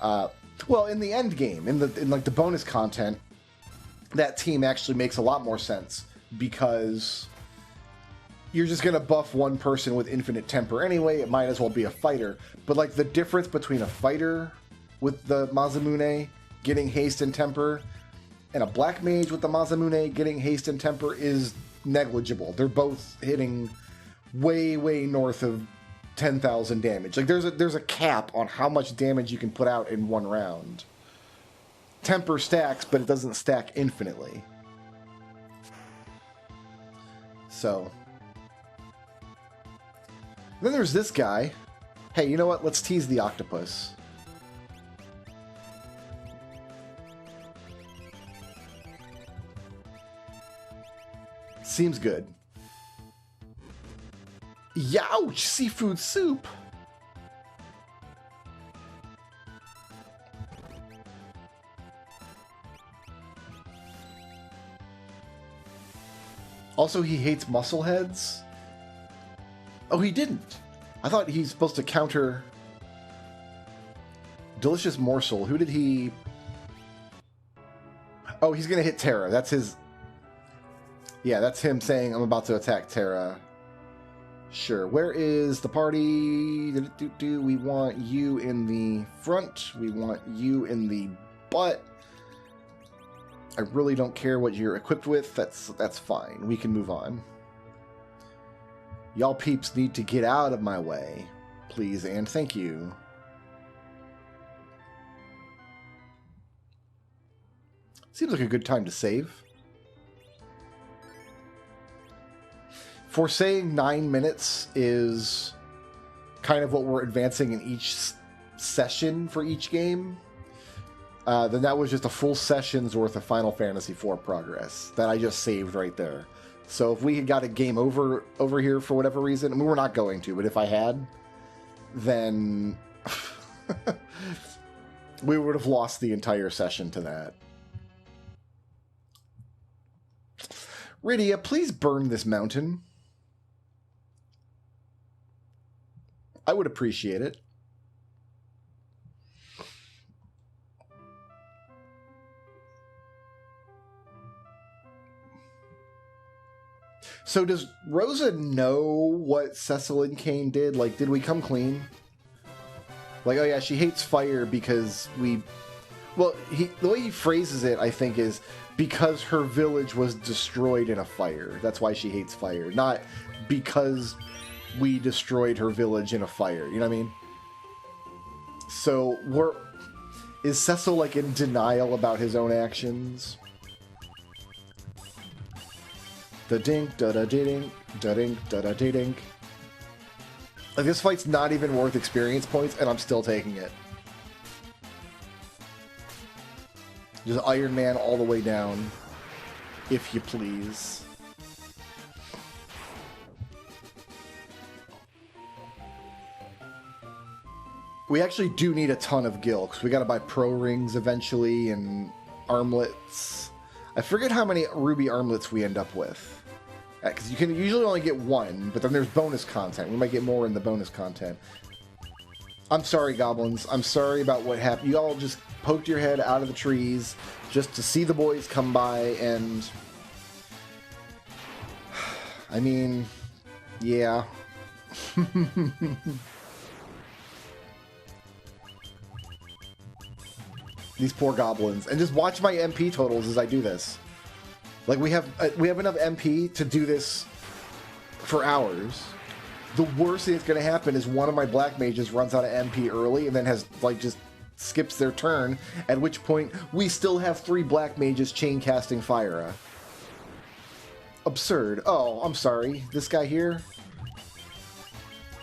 well, in the end game, in like the bonus content, that team actually makes a lot more sense, because you're just going to buff 1 person with infinite temper anyway. It might as well be a fighter. But, like, the difference between a fighter with the Masamune getting haste and temper and a black mage with the Masamune getting haste and temper is negligible. They're both hitting way, way north of 10,000 damage. Like, there's a cap on how much damage you can put out in 1 round. Temper stacks, but it doesn't stack infinitely. So... Then there's this guy. Hey, you know what? Let's tease the octopus. Seems good. Youch! Seafood soup! Also, he hates muscle heads. Oh, he didn't. I thought he's supposed to counter... Delicious Morsel. Who did he... Oh, he's going to hit Terra. That's his... Yeah, that's him saying, I'm about to attack Terra. Sure. Where is the party? We want you in the front. We want you in the butt. I really don't care what you're equipped with. That's fine. We can move on. Y'all peeps need to get out of my way, please and thank you. Seems like a good time to save. For saying 9 minutes is kind of what we're advancing in each session for each game, then that was just a full session's worth of Final Fantasy IV progress that I just saved right there. So if we had got a game over here for whatever reason, I mean, we're not going to, but if I had, then we would have lost the entire session to that. Rydia, please burn this mountain. I would appreciate it. So does Rosa know what Cecil and Kain did? Like, did we come clean? Like, oh yeah, she hates fire because we... Well, the way he phrases it, I think, is because her village was destroyed in a fire. That's why she hates fire. Not because we destroyed her village in a fire. You know what I mean? So, is Cecil, like, in denial about his own actions? Da-dink, da-da-dink, da-dink, da-da-dink. Like, this fight's not even worth experience points, and I'm still taking it. Just Iron Man all the way down, if you please. We actually do need a ton of gil, because we gotta buy pro rings eventually, and armlets. I forget how many ruby armlets we end up with. Because you can usually only get one, but then there's bonus content. We might get more in the bonus content. I'm sorry, goblins. I'm sorry about what happened. You all just poked your head out of the trees just to see the boys come by, and... I mean... yeah. These poor goblins. And just watch my MP totals as I do this. Like, we have enough MP to do this for hours. The worst thing that's going to happen is one of my black mages runs out of MP early and then has, like, just skips their turn, at which point we still have 3 black mages chain casting Fire. Absurd. Oh, I'm sorry. This guy here?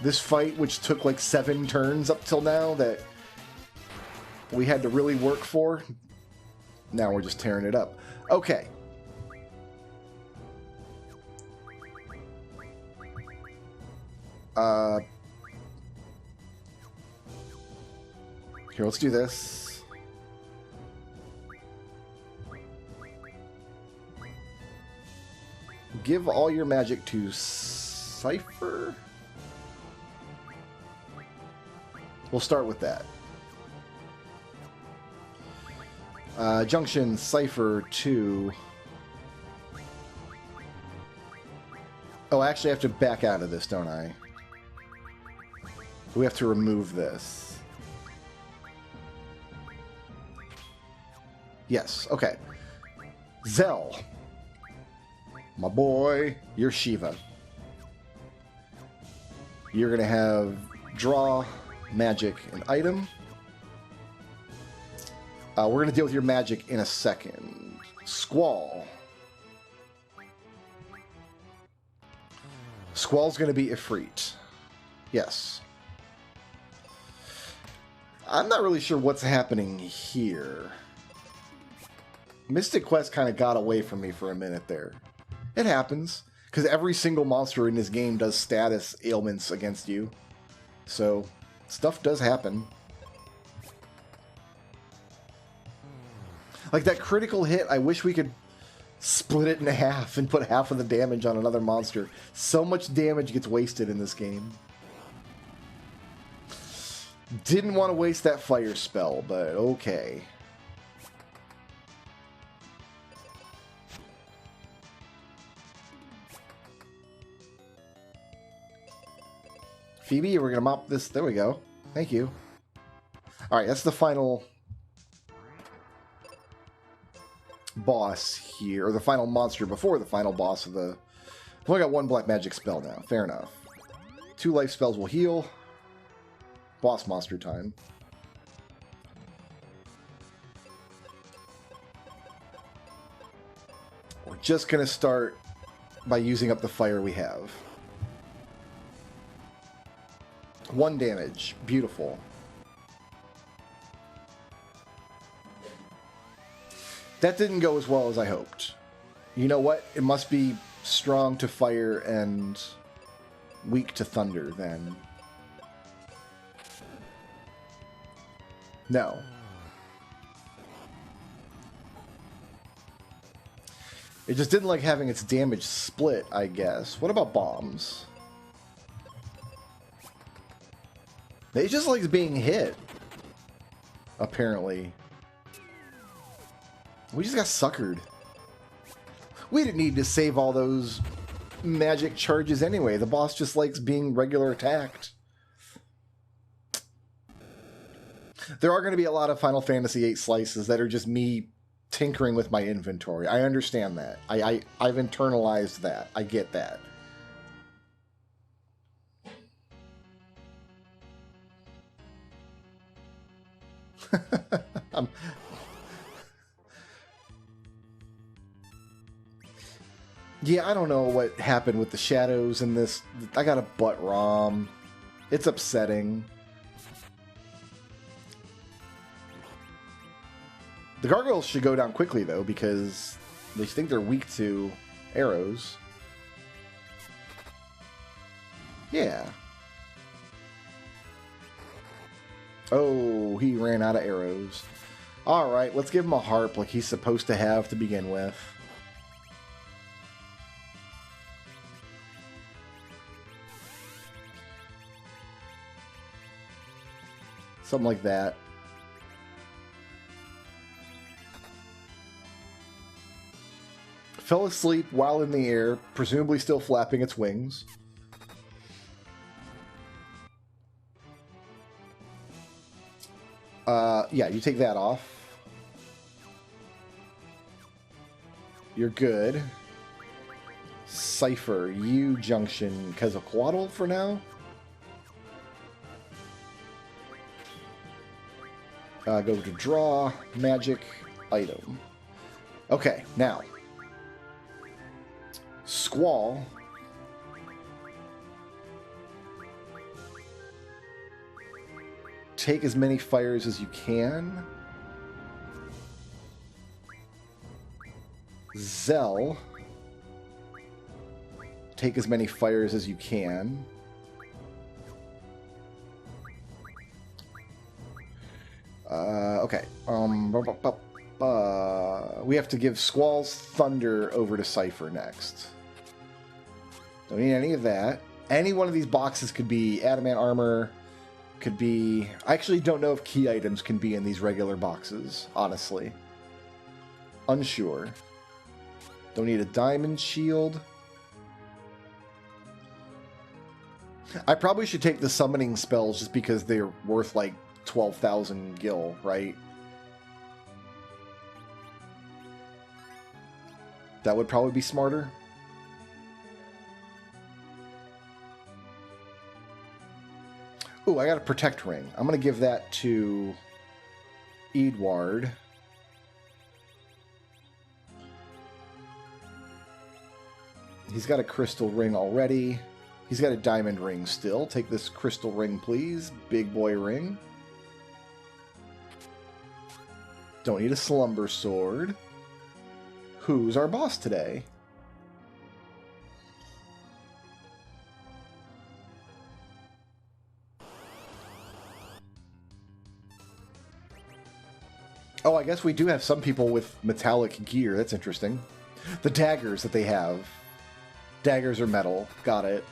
This fight, which took like 7 turns up till now, that we had to really work for, now we're just tearing it up. Okay. Here, let's do this. Give all your magic to Cypher. We'll start with that. Junction Cypher 2. Oh, I actually have to back out of this, don't I? We have to remove this. Yes, okay. Zell. My boy, you're Shiva. You're going to have draw, magic, and item. We're going to deal with your magic in a second. Squall. Squall's going to be Ifrit. Yes. I'm not really sure what's happening here. Mystic Quest kind of got away from me for a minute there. It happens, because every single monster in this game does status ailments against you. So, stuff does happen. Like that critical hit, I wish we could split it in half and put half of the damage on another monster. So much damage gets wasted in this game. Didn't want to waste that fire spell, but okay. Phoebe, we're going to mop this. There we go. Thank you. Alright, that's the final boss here, or the final monster before the final boss of the... I've only got 1 black magic spell now. Fair enough. 2 life spells will heal. Boss monster time. We're just going to start by using up the fire we have. 1 damage. Beautiful. That didn't go as well as I hoped. You know what? It must be strong to fire and weak to thunder, then. No. It just didn't like having its damage split, I guess. What about bombs? It just likes being hit. Apparently. We just got suckered. We didn't need to save all those magic charges anyway. The boss just likes being regular attacked. There are going to be a lot of Final Fantasy VIII slices that are just me tinkering with my inventory. I understand that. I've internalized that. I get that. Yeah, I don't know what happened with the shadows in this. I got a butt ROM. It's upsetting. The gargoyles should go down quickly, though, because they think they're weak to arrows. Yeah. Oh, he ran out of arrows. Alright, let's give him a harp like he's supposed to have to begin with. Something like that. Fell asleep while in the air, presumably still flapping its wings. Yeah, you take that off. You're good. Cypher, U Junction, Quetzalcoatl for now. Go to draw, magic, item. Okay, now. Squall. Take as many fires as you can. Zell. Take as many fires as you can. Okay. We have to give Squall's Thunder over to Cypher next. Don't need any of that. Any one of these boxes could be adamant armor, could be... I actually don't know if key items can be in these regular boxes, honestly. Unsure. Don't need a diamond shield. I probably should take the summoning spells just because they're worth like 12,000 gil, right? That would probably be smarter. Ooh, I got a protect ring. I'm going to give that to Edward. He's got a crystal ring already. He's got a diamond ring still. Take this crystal ring, please. Big boy ring. Don't need a slumber sword. Who's our boss today? Oh, I guess we do have some people with metallic gear. That's interesting. The daggers that they have. Daggers are metal. Got it.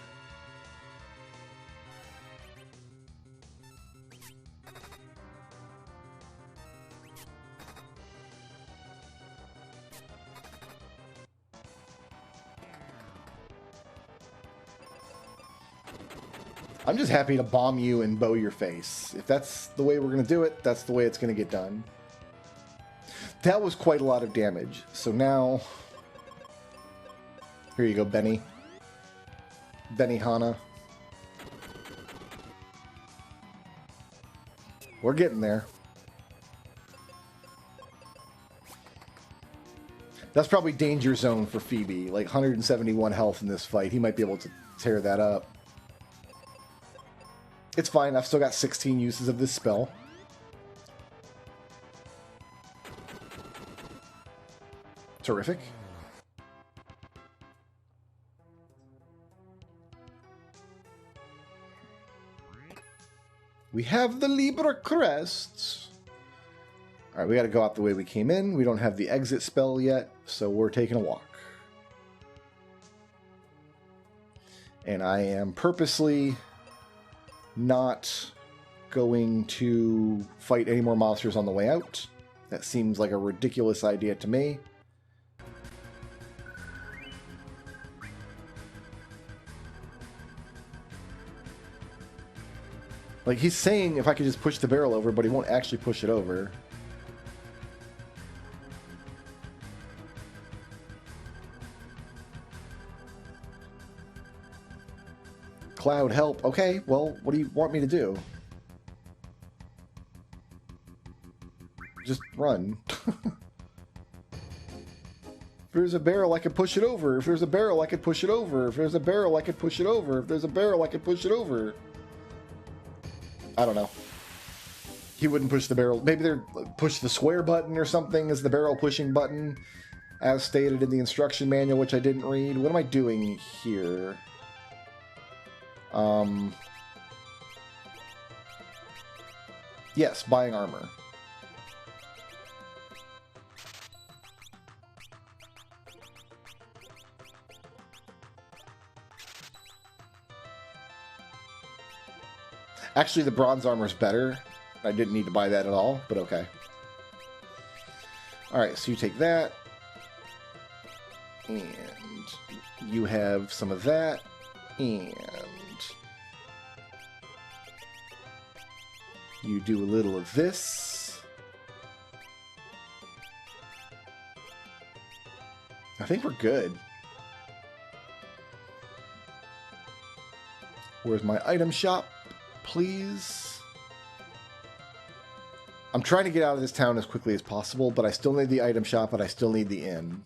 I'm just happy to bomb you and bow your face. If that's the way we're going to do it, that's the way it's going to get done. That was quite a lot of damage. So now... Here you go, Benny. Benihana. We're getting there. That's probably danger zone for Phoebe. Like 171 health in this fight. He might be able to tear that up. It's fine. I've still got 16 uses of this spell. Terrific. We have the Libra Crests. Alright, we gotta go out the way we came in. We don't have the exit spell yet, so we're taking a walk. And I am purposely not going to fight any more monsters on the way out. That seems like a ridiculous idea to me. Like, he's saying if I could just push the barrel over, but he won't actually push it over. Cloud, help. Okay, well, what do you want me to do? Just run. If there's a barrel, I could push it over. If there's a barrel, I could push it over. If there's a barrel, I could push it over. If there's a barrel, I could push it over. I don't know. He wouldn't push the barrel. Maybe they're push the square button or something as the barrel pushing button, as stated in the instruction manual, which I didn't read. What am I doing here? Yes, buying armor. Actually, the bronze armor is better. I didn't need to buy that at all, but okay. Alright, so you take that. And you have some of that. And you do a little of this. I think we're good. Where's my item shop, please? I'm trying to get out of this town as quickly as possible, but I still need the item shop and I still need the inn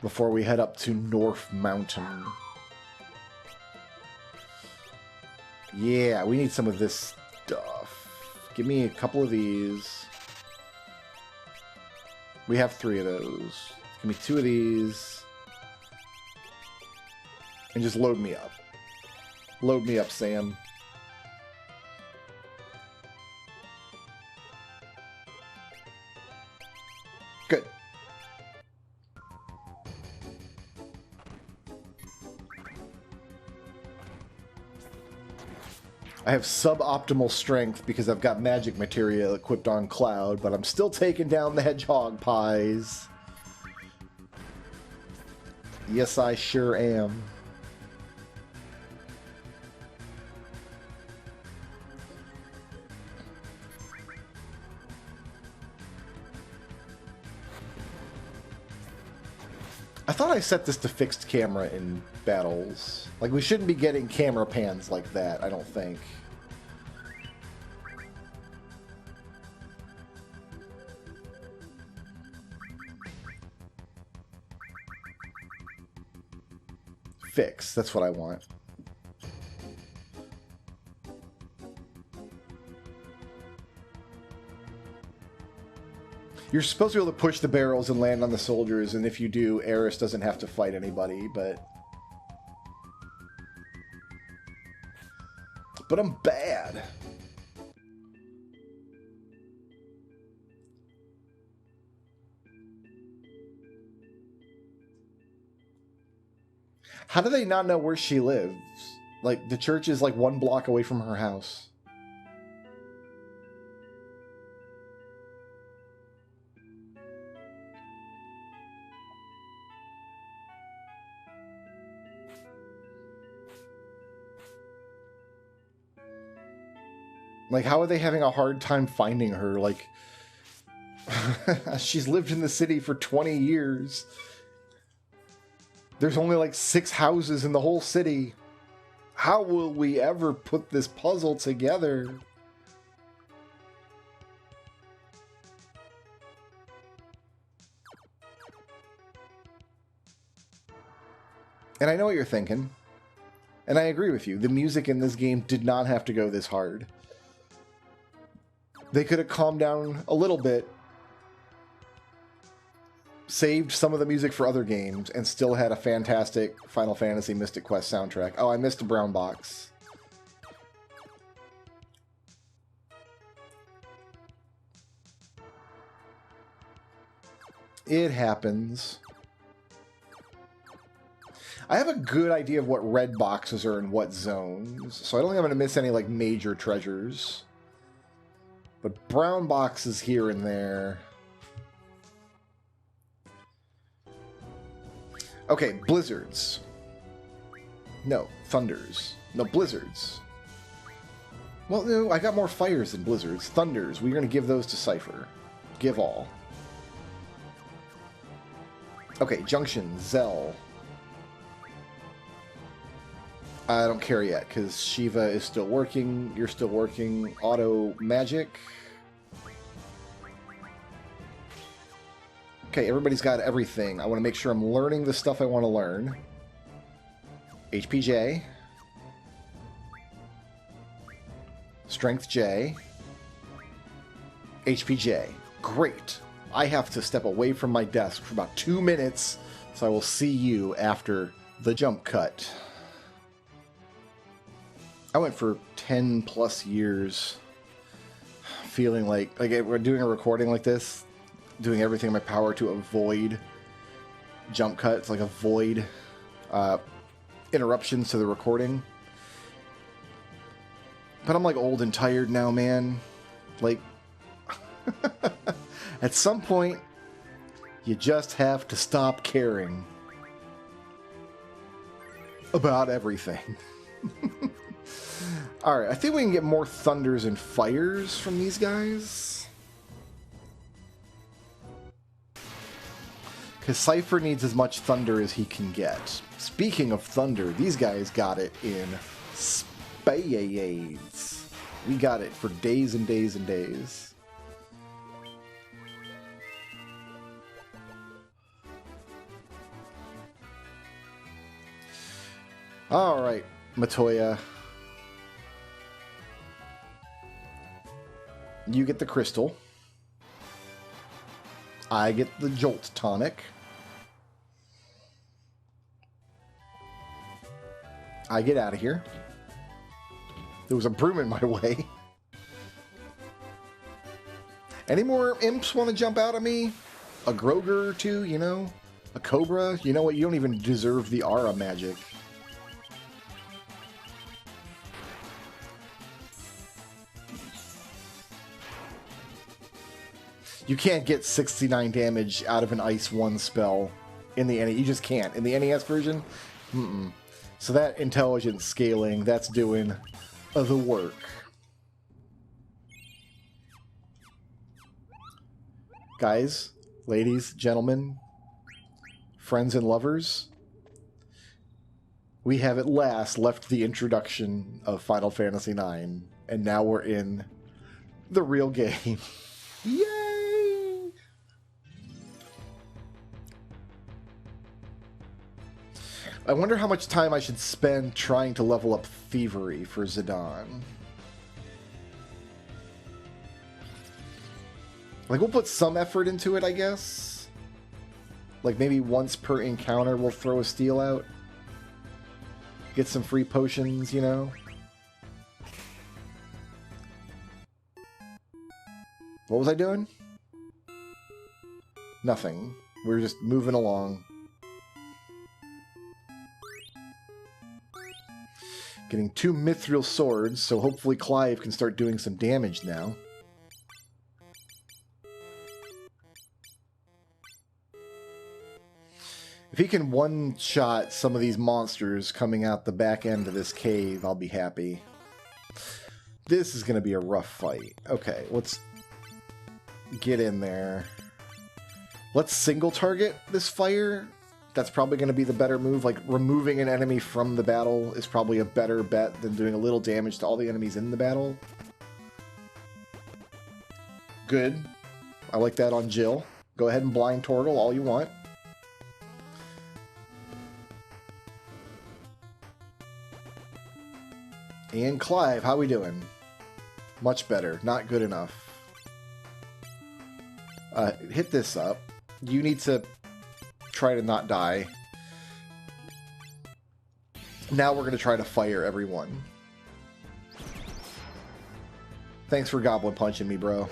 before we head up to North Mountain. Yeah, we need some of this stuff. Give me a couple of these. We have 3 of those. Give me 2 of these. And just load me up. Load me up, Sam. Good. I have suboptimal strength because I've got magic material equipped on Cloud, but I'm still taking down the hedgehog pies. Yes, I sure am. I thought I set this to fixed camera in battles. Like, we shouldn't be getting camera pans like that, I don't think. Fix, that's what I want. You're supposed to be able to push the barrels and land on the soldiers, and if you do, Eris doesn't have to fight anybody, but I'm bad. How do they not know where she lives? Like, the church is like 1 block away from her house. Like, how are they having a hard time finding her? Like, she's lived in the city for 20 years. There's only like 6 houses in the whole city. How will we ever put this puzzle together? And I know what you're thinking. And I agree with you. The music in this game did not have to go this hard. They could have calmed down a little bit, saved some of the music for other games, and still had a fantastic Final Fantasy Mystic Quest soundtrack. Oh, I missed a brown box. It happens. I have a good idea of what red boxes are in what zones, so I don't think I'm going to miss any like major treasures. But brown boxes here and there. Okay, blizzards. No, thunders. No, blizzards. Well, no, I got more fires than blizzards. Thunders, we're going to give those to Cypher. Give all. Okay, Junction, Zell. I don't care yet, because Shiva is still working, you're still working. Auto Magic. Okay, everybody's got everything. I want to make sure I'm learning the stuff I want to learn. HPJ. Strength J. HP J. Great. I have to step away from my desk for about 2 minutes, so I will see you after the jump cut. I went for 10 plus years feeling like we're doing a recording like this, doing everything in my power to avoid jump cuts, like avoid interruptions to the recording. But I'm like old and tired now, man. Like, at some point, you just have to stop caring about everything. Alright, I think we can get more thunders and fires from these guys. Because Cypher needs as much thunder as he can get. Speaking of thunder, these guys got it in spades. We got it for days and days and days. Alright, Matoya. You get the crystal. I get the Jolt tonic. I get out of here. There was a broom in my way. Any more imps want to jump out at me? A Groger or two, you know? A Cobra? You know what? You don't even deserve the aura magic. You can't get 69 damage out of an Ice 1 spell in the NES. You just can't. In the NES version, So that intelligence scaling, that's doing the work. Guys, ladies, gentlemen, friends and lovers, we have at last left the introduction of Final Fantasy IX, and now we're in the real game. Yay! I wonder how much time I should spend trying to level up Thievery for Zidane. Like, we'll put some effort into it, I guess. Like, maybe once per encounter we'll throw a steal out. Get some free potions, you know? What was I doing? Nothing. We were just moving along. Getting 2 Mithril swords, so hopefully Clive can start doing some damage now. If he can one-shot some of these monsters coming out the back end of this cave, I'll be happy. This is going to be a rough fight. Okay, let's get in there. Let's single target this fire. That's probably going to be the better move. Like, removing an enemy from the battle is probably a better bet than doing a little damage to all the enemies in the battle. Good. I like that on Jill. Go ahead and blind Torgal all you want. And Clive, how we doing? Much better. Not good enough. Hit this up. You need to try to not die. Now we're going to try to fire everyone. Thanks for Goblin punching me, bro.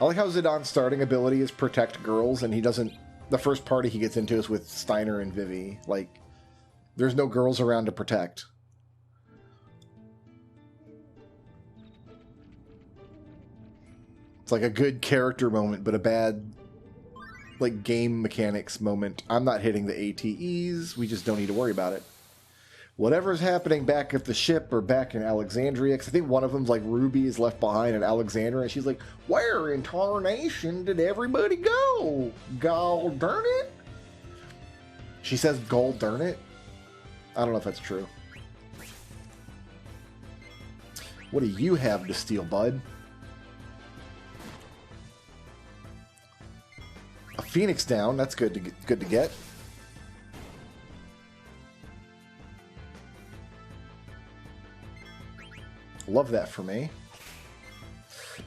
I like how Zidane's starting ability is protect girls, and he doesn't... The first party he gets into is with Steiner and Vivi. Like, there's no girls around to protect. It's like a good character moment, but a bad, like, game mechanics moment. I'm not hitting the ATEs. We just don't need to worry about it. Whatever's happening back at the ship or back in Alexandria, because I think one of them's like Ruby is left behind in Alexandria, and she's like, where in tarnation did everybody go? Gall darn it? She says gall darn it? I don't know if that's true. What do you have to steal, bud? A Phoenix down, that's good to get. Love that for me.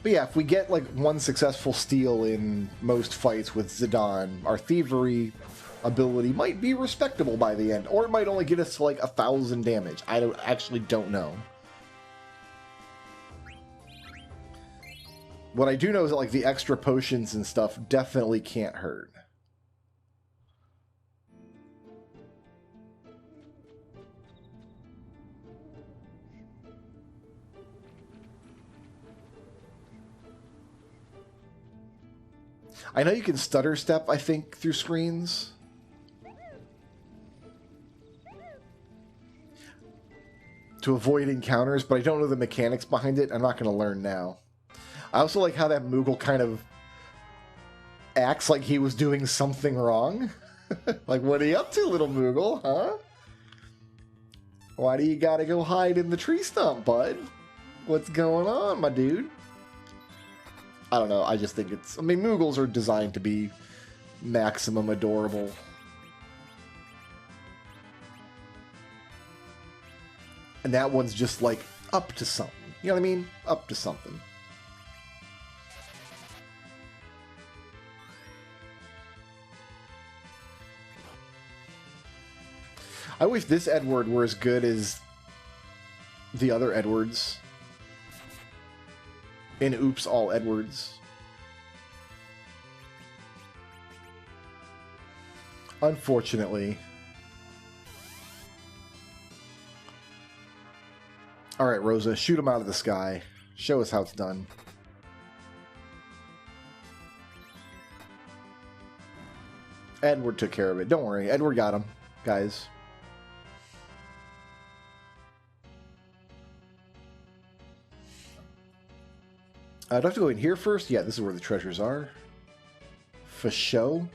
But yeah, if we get like one successful steal in most fights with Zidane, our thievery ability might be respectable by the end, or it might only get us to like 1,000 damage. I actually don't know. What I do know is that like the extra potions and stuff definitely can't hurt. I know you can stutter step, I think, through screens. To avoid encounters, but I don't know the mechanics behind it. I'm not going to learn now. I also like how that Moogle kind of acts like he was doing something wrong. Like, what are you up to, little Moogle, huh? Why do you gotta go hide in the tree stump, bud? What's going on, my dude? I don't know, I just think it's... I mean, Moogles are designed to be maximum adorable. And that one's just, like, up to something. You know what I mean? Up to something. I wish this Edward were as good as the other Edwards. In Oops, All Edwards. Unfortunately. Alright, Rosa, shoot him out of the sky. Show us how it's done. Edward took care of it. Don't worry, Edward got him, guys. Do I have to go in here first? Yeah, this is where the treasures are. For show.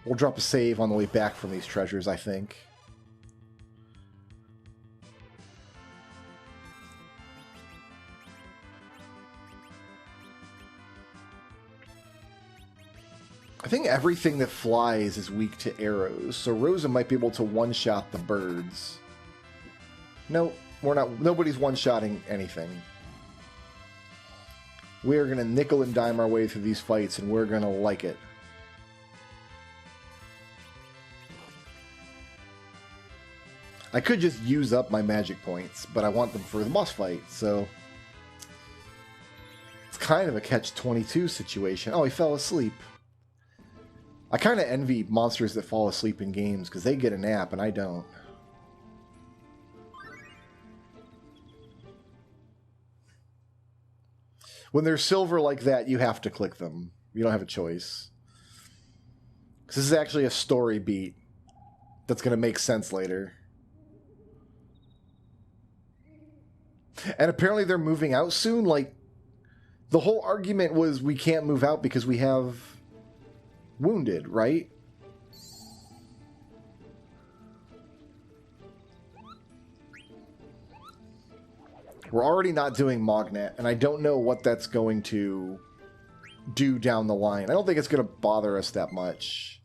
We'll drop a save on the way back from these treasures, I think. I think everything that flies is weak to arrows, so Rosa might be able to one-shot the birds. No, we're not. Nobody's one-shotting anything. We're going to nickel and dime our way through these fights, and we're going to like it. I could just use up my magic points, but I want them for the boss fight, so... It's kind of a catch-22 situation. Oh, he fell asleep. I kind of envy monsters that fall asleep in games, because they get a nap, and I don't. When they're silver like that, you have to click them. You don't have a choice. This is actually a story beat that's going to make sense later. And apparently they're moving out soon. Like, the whole argument was we can't move out because we have wounded, right? We're already not doing Mognet, and I don't know what that's going to do down the line. I don't think it's going to bother us that much.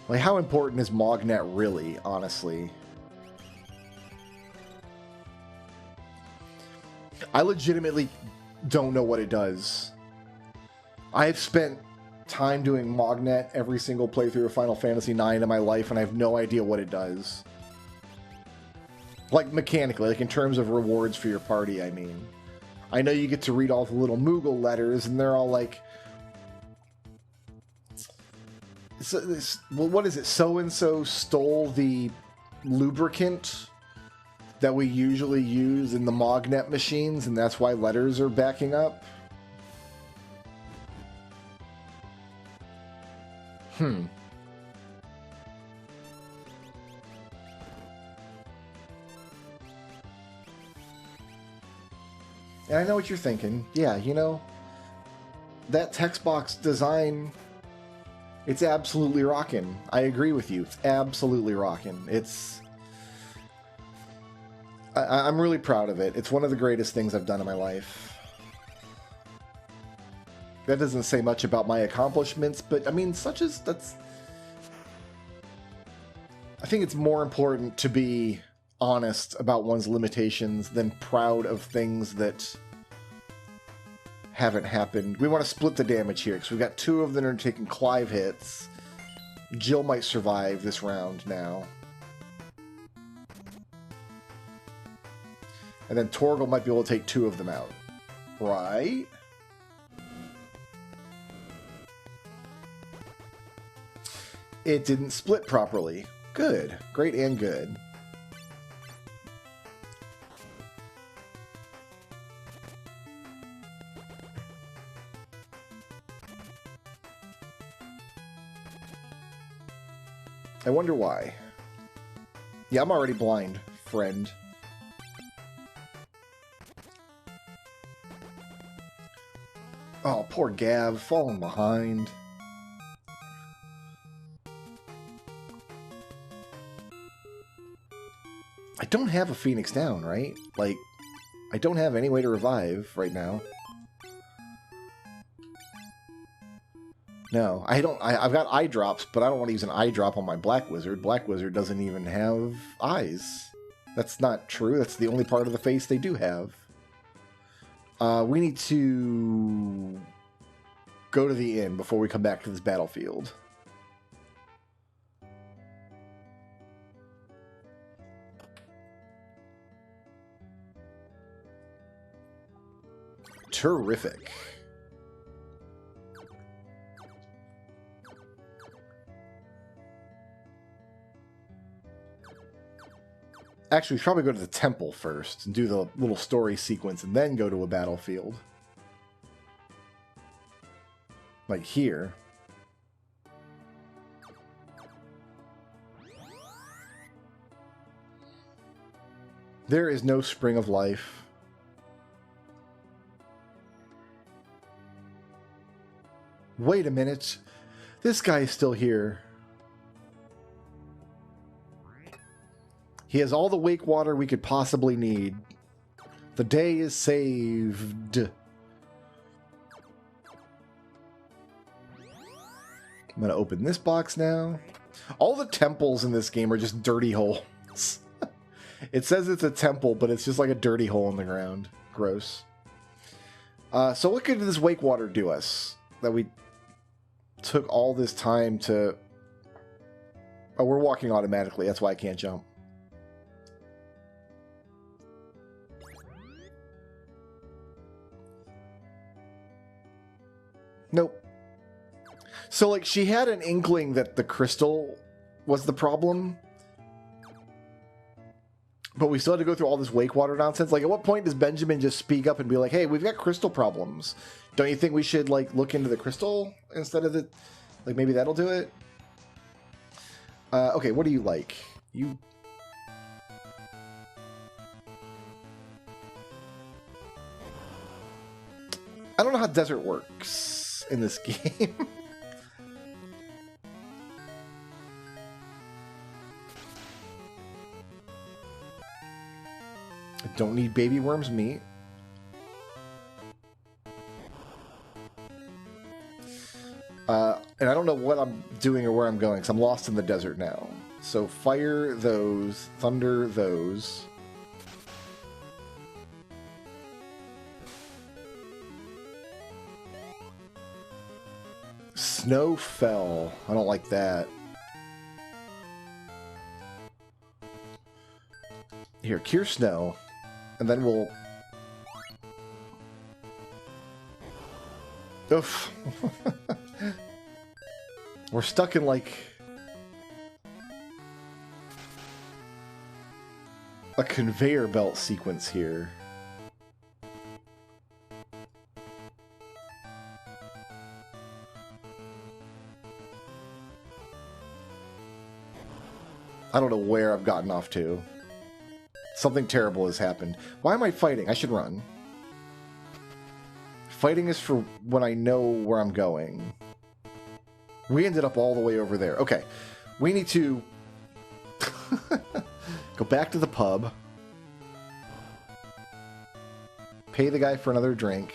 Like, how important is Mognet really, honestly? I legitimately don't know what it does. I have spent time doing Mognet every single playthrough of Final Fantasy IX in my life, and I have no idea what it does. Like, mechanically, like in terms of rewards for your party, I mean. I know you get to read all the little Moogle letters, and they're all like... well, what is it? So-and-so stole the lubricant that we usually use in the Mognet machines, and that's why letters are backing up? And I know what you're thinking. Yeah, you know, that text box design, it's absolutely rocking. I agree with you. It's absolutely rocking. It's... I'm really proud of it. It's one of the greatest things I've done in my life. That doesn't say much about my accomplishments, but I mean, such as that's... I think it's more important to be honest about one's limitations than proud of things that haven't happened. We want to split the damage here, because we've got 2 of them that are taking Clive hits. Jill might survive this round now. And then Torgal might be able to take 2 of them out. Right? It didn't split properly. Good. Great and good. I wonder why. Yeah, I'm already blind, friend. Oh, poor Gav, falling behind. I don't have a Phoenix down, right? Like, I don't have any way to revive right now. No, I don't. I've got eye drops, but I don't want to use an eye drop on my Black Wizard. Black Wizard doesn't even have eyes. That's not true. That's the only part of the face they do have. We need to go to the inn before we come back to this battlefield. Terrific. Actually, we should probably go to the temple first and do the little story sequence and then go to a battlefield. Like here. There is no spring of life. Wait a minute. This guy is still here. He has all the wake water we could possibly need. The day is saved. I'm going to open this box now. All the temples in this game are just dirty holes. It says it's a temple, but it's just like a dirty hole in the ground. Gross. So what could this wake water do us? That we took all this time to... Oh, we're walking automatically. That's why I can't jump. Nope. So, like, she had an inkling that the crystal was the problem. But we still had to go through all this wake water nonsense. Like, at what point does Benjamin just speak up and be like, hey, we've got crystal problems. Don't you think we should, like, look into the crystal instead of the... Like, maybe that'll do it? Okay, what do you like? You... I don't know how desert works in this game. I don't need baby worm's meat. And I don't know what I'm doing or where I'm going, because I'm lost in the desert now. So fire those, thunder those. Snow fell. I don't like that. Here, cure snow. And then we'll... Oof. We're stuck in, like... a conveyor belt sequence here. I don't know where I've gotten off to. Something terrible has happened. Why am I fighting? I should run. Fighting is for when I know where I'm going. We ended up all the way over there. Okay. We need to go back to the pub. Pay the guy for another drink.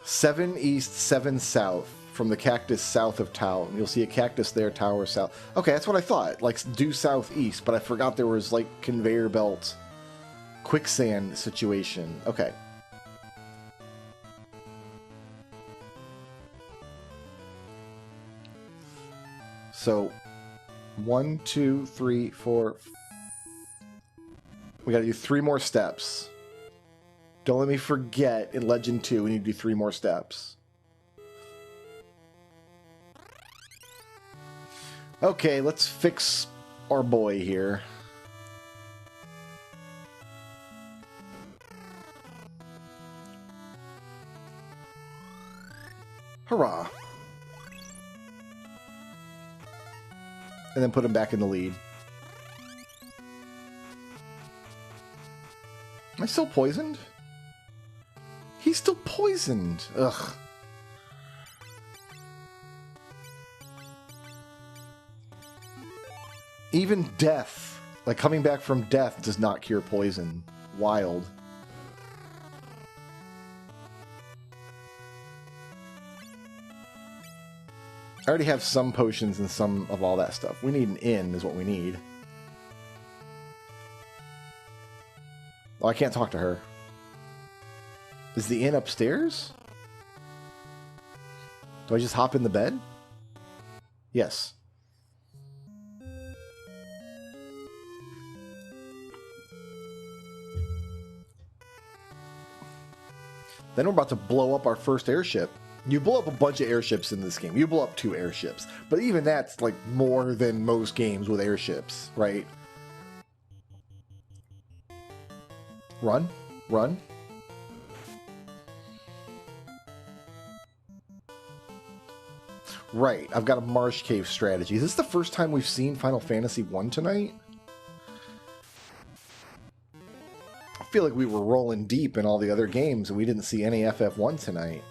7 east, 7 south. from the cactus south of town. You'll see a cactus there, tower south. Okay, that's what I thought. Like, due southeast, but I forgot there was, like, conveyor belt quicksand situation. Okay. So, 1, 2, 3, 4. We gotta do 3 more steps. Don't let me forget, in Legend 2, we need to do 3 more steps. Okay, let's fix our boy here. Hurrah. And then put him back in the lead. Am I still poisoned? He's still poisoned. Ugh. Even death, like coming back from death, does not cure poison. Wild. I already have some potions and some of all that stuff. We need an inn is what we need. Oh, I can't talk to her. Is the inn upstairs? Do I just hop in the bed? Yes. Then we're about to blow up our first airship. You blow up a bunch of airships in this game. You blow up 2 airships. But even that's like more than most games with airships, right? Run. Run. Right. I've got a marsh cave strategy. Is this the first time we've seen Final Fantasy 1 tonight? I feel like we were rolling deep in all the other games and we didn't see any FF1 tonight.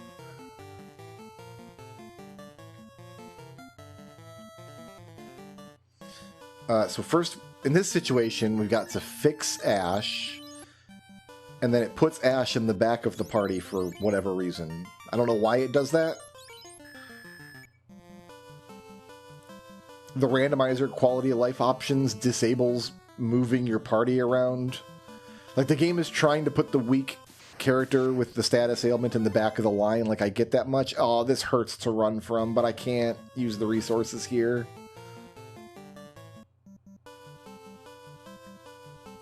So first, in this situation, we've got to fix Ash, and then it puts Ash in the back of the party for whatever reason. I don't know why it does that. The randomizer quality of life options disables moving your party around. Like, the game is trying to put the weak character with the status ailment in the back of the line. Like, I get that much. Oh, this hurts to run from, but I can't use the resources here.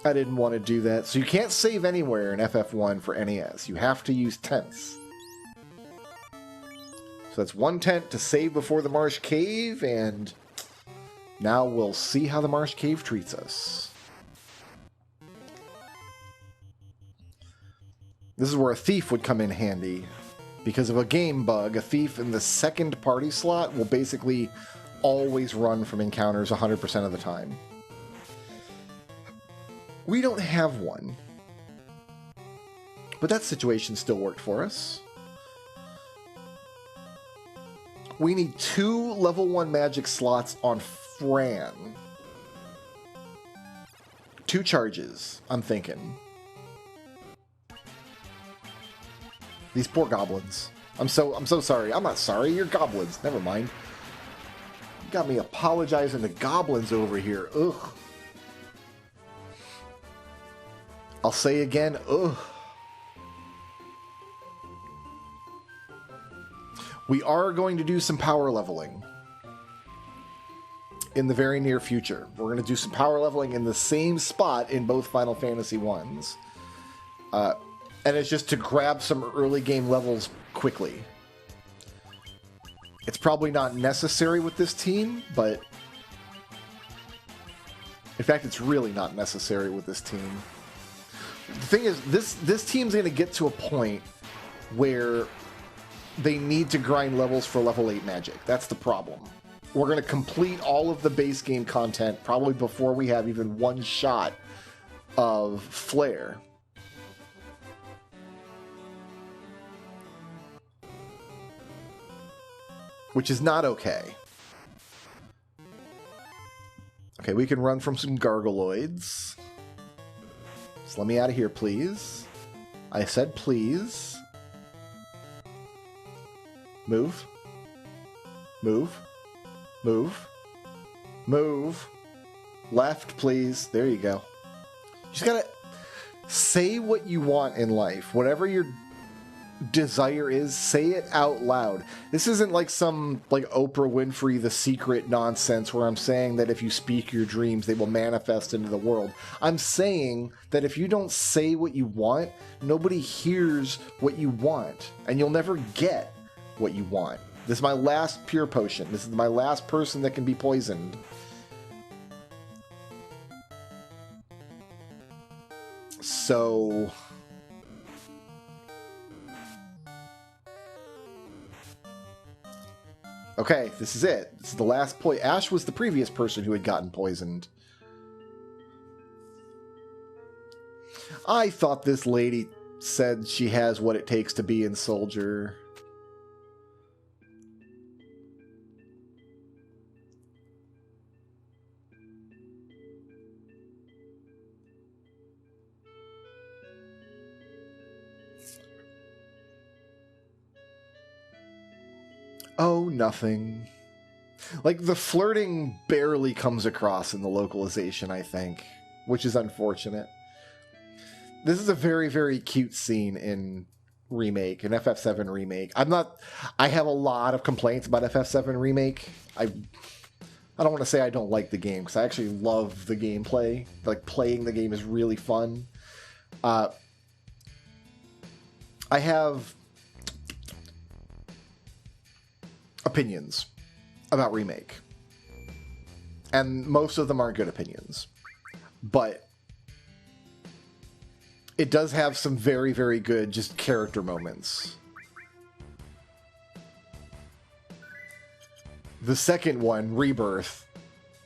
I didn't want to do that. So you can't save anywhere in FF1 for NES. You have to use tents. So that's 1 tent to save before the Marsh Cave, and now we'll see how the Marsh Cave treats us. This is where a thief would come in handy. Because of a game bug, a thief in the second party slot will basically always run from encounters 100% of the time. We don't have one. But that situation still worked for us. We need 2 level 1 magic slots on Fran. 2 charges, I'm thinking. These poor goblins. I'm so sorry. I'm not sorry. You're goblins. Never mind. You got me apologizing to goblins over here. Ugh. I'll say again, ugh. We are going to do some power leveling in the very near future. We're going to do some power leveling in the same spot in both Final Fantasy 1s. And it's just to grab some early game levels quickly. It's probably not necessary with this team, but... in fact, it's really not necessary with this team. The thing is, this team's going to get to a point where they need to grind levels for level 8 magic. That's the problem. We're going to complete all of the base game content probably before we have even one shot of Flare. Which is not okay. Okay, we can run from some Gargoloids. Just let me out of here, please. I said please. Move. Move. Move. Move. Left, please. There you go. You just gotta say what you want in life. Whatever your desire is, say it out loud. This isn't like some like Oprah Winfrey The Secret nonsense where I'm saying that if you speak your dreams, they will manifest into the world. I'm saying that if you don't say what you want, nobody hears what you want, and you'll never get what you want. This is my last pure potion. This is my last person that can be poisoned. So okay, this is it. This is the last point. Ash was the previous person who had gotten poisoned. I thought this lady said she has what it takes to be in Soldier. Oh, nothing. Like, the flirting barely comes across in the localization, I think, which is unfortunate. This is a very, very cute scene in Remake, an FF7 Remake. I have a lot of complaints about FF7 Remake. I don't want to say I don't like the game, because I actually love the gameplay. Like, playing the game is really fun. I have opinions about Remake, and most of them aren't good opinions, but it does have some very, very good just character moments. The second one, Rebirth,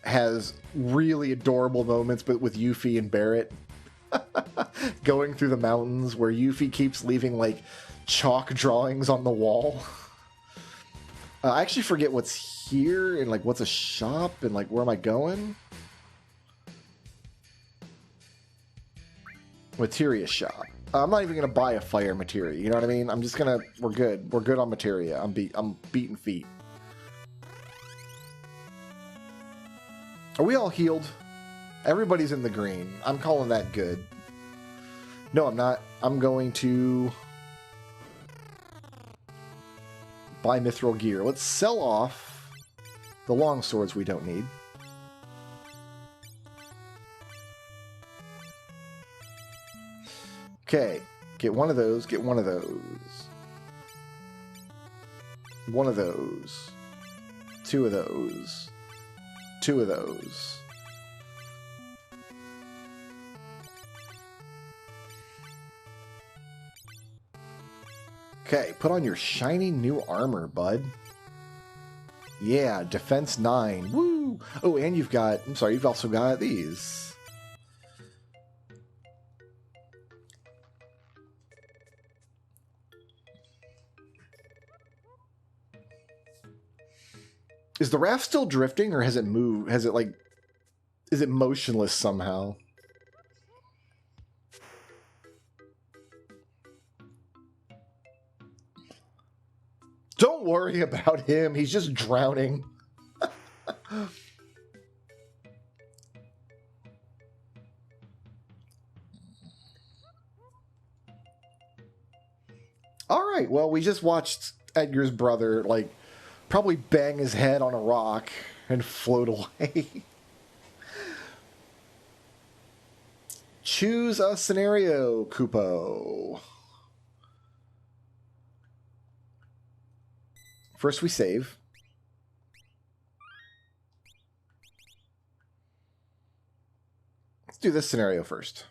has really adorable moments, but with Yuffie and Barrett going through the mountains, where Yuffie keeps leaving like chalk drawings on the wall. I actually forget what's here and like what's a shop and like where am I going? Materia shop. I'm not even gonna buy a fire materia. You know what I mean? I'm just gonna. We're good. We're good on materia. I'm beating feet. Are we all healed? Everybody's in the green. I'm calling that good. No, I'm not. I'm going to buy mithril gear. Let's sell off the long swords we don't need. Okay, get one of those, get one of those. One of those. Two of those. Two of those. Okay, put on your shiny new armor, bud. Yeah, defense 9. Woo! Oh, and you've got... I'm sorry, you've also got these. Is the raft still drifting, or has it moved? Has it, like... Is it motionless somehow? Don't worry about him. He's just drowning. All right. Well, we just watched Edgar's brother, like, probably bang his head on a rock and float away. Choose a scenario, Kupo. First we save. Let's do this scenario first.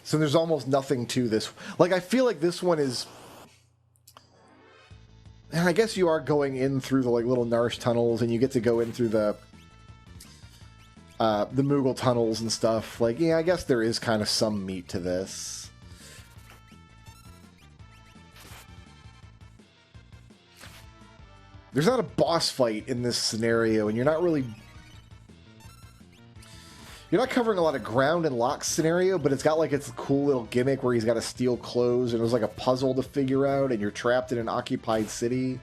So there's almost nothing to this. Like, I feel like this one is... And I guess you are going in through the like little Narsh tunnels, and you get to go in through the Moogle tunnels and stuff. Like, yeah, I guess there is kind of some meat to this. There's not a boss fight in this scenario, and you're not You're not covering a lot of ground in Locke's scenario, but it's got like its cool little gimmick where he's got to steal clothes, and there's like a puzzle to figure out, and you're trapped in an occupied city.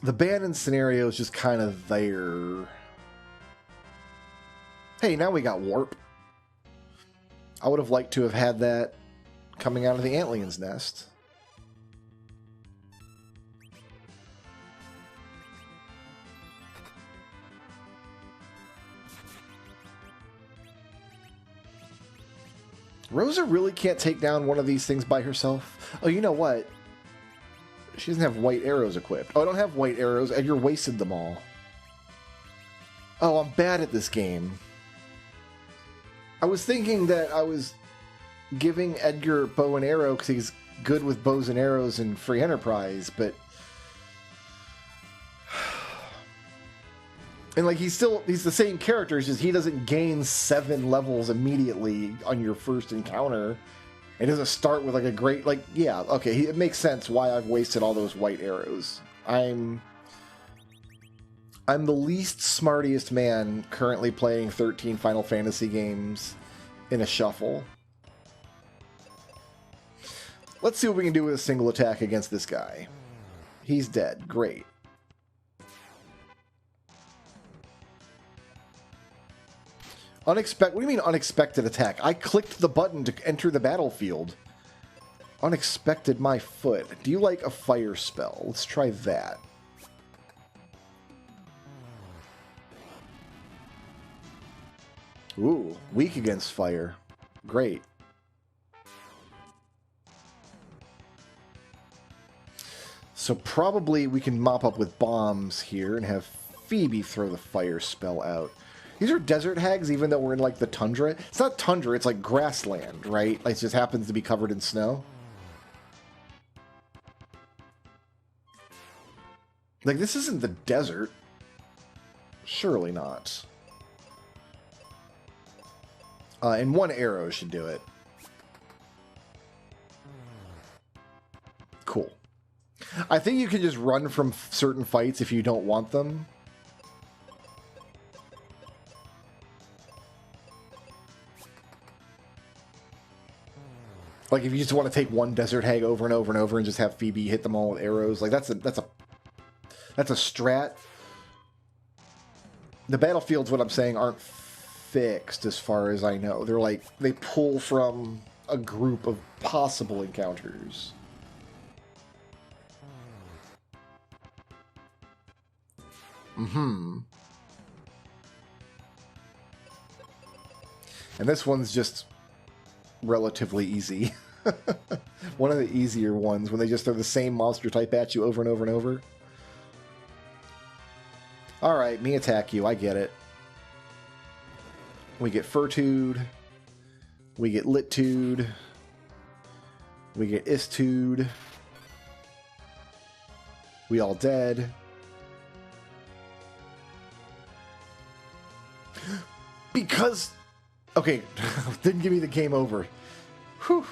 The Banon scenario is just kind of there. Hey, now we got Warp. I would have liked to have had that coming out of the Antlion's nest. Rosa really can't take down one of these things by herself. Oh, you know what? She doesn't have white arrows equipped. Oh, I don't have white arrows, and you're wasted them all. Oh, I'm bad at this game. I was thinking that I was giving Edgar bow and arrow because he's good with bows and arrows in Free Enterprise, but... And like he's the same character, it's just he doesn't gain 7 levels immediately on your first encounter. It doesn't start with like a great, like, yeah, okay, it makes sense why I've wasted all those white arrows. I'm the least smartiest man currently playing 13 Final Fantasy games in a shuffle. Let's see what we can do with a single attack against this guy. He's dead. Great. What do you mean unexpected attack? I clicked the button to enter the battlefield. Unexpected my foot. Do you like a fire spell? Let's try that. Ooh, weak against fire. Great. So probably we can mop up with bombs here and have Phoebe throw the fire spell out. These are desert hags, even though we're in, like, the tundra. It's not tundra, it's, like, grassland, right? Like, it just happens to be covered in snow. Like, this isn't the desert. Surely not. And one arrow should do it. Cool. I think you can just run from certain fights if you don't want them. Like, if you just want to take one desert hag over and over and over and just have Phoebe hit them all with arrows, like, that's a strat. The battlefields, what I'm saying, aren't fixed as far as I know. They're like, they pull from a group of possible encounters. And this one's just relatively easy. One of the easier ones when they just throw the same monster type at you over and over and over. Alright, me attack you, I get it. We get Furtude. We get Litude. We get Istude. We all dead. Because... Okay, didn't give me the game over. Whew.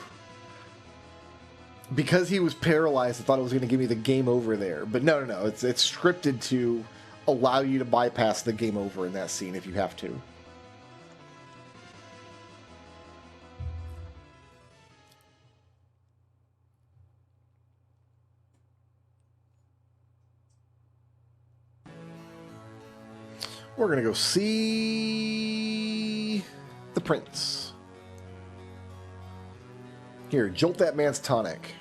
Because he was paralyzed, I thought it was going to give me the game over there. But no. It's scripted to allow you to bypass the game over in that scene if you have to. We're going to go see the prince. Here, jolt that man's tonic.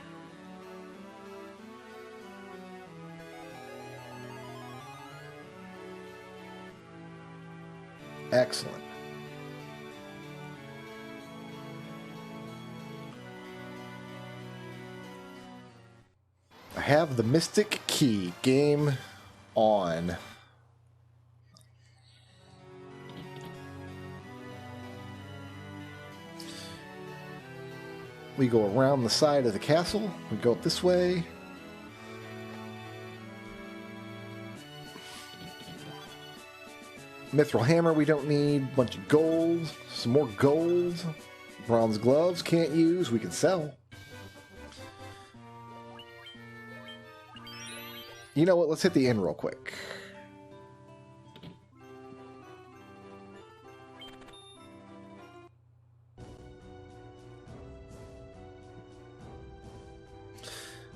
Excellent. I have the Mystic Key. Game on. We go around the side of the castle. We go up this way. Mithril hammer we don't need. Bunch of gold. Some more gold. Bronze gloves can't use. We can sell. You know what? Let's hit the inn real quick.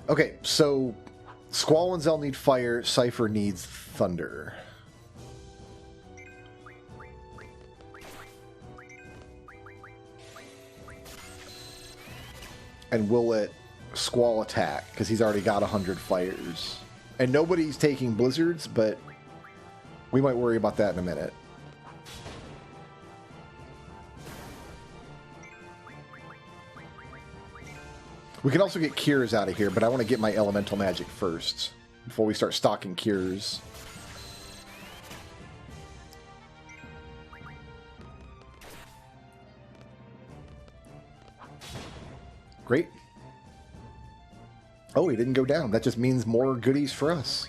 Okay, so Squall and Zell need fire, Cypher needs thunder. And we'll let Squall attack, because he's already got 100 fires. And nobody's taking blizzards, but we might worry about that in a minute. We can also get cures out of here, but I want to get my elemental magic first before we start stocking cures. Great. Oh, he didn't go down. That just means more goodies for us.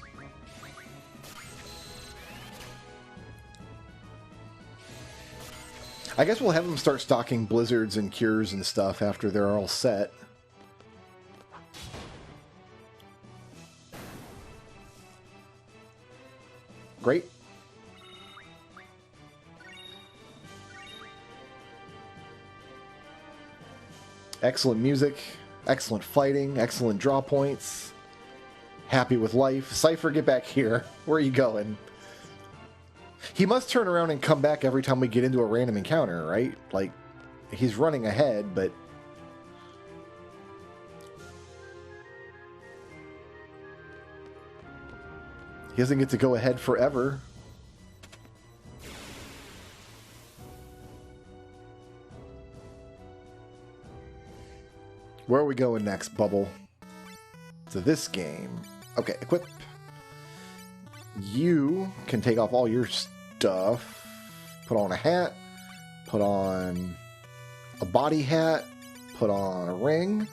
I guess we'll have them start stocking blizzards and cures and stuff after they're all set. Great. Excellent music, excellent fighting, excellent draw points. Happy with life. Cypher, get back here. Where are you going? He must turn around and come back every time we get into a random encounter, right? Like, he's running ahead, but... he doesn't get to go ahead forever. Where are we going next, Bubble? To this game. Okay, equip. You can take off all your stuff. Put on a hat. Put on a body hat. Put on a ring.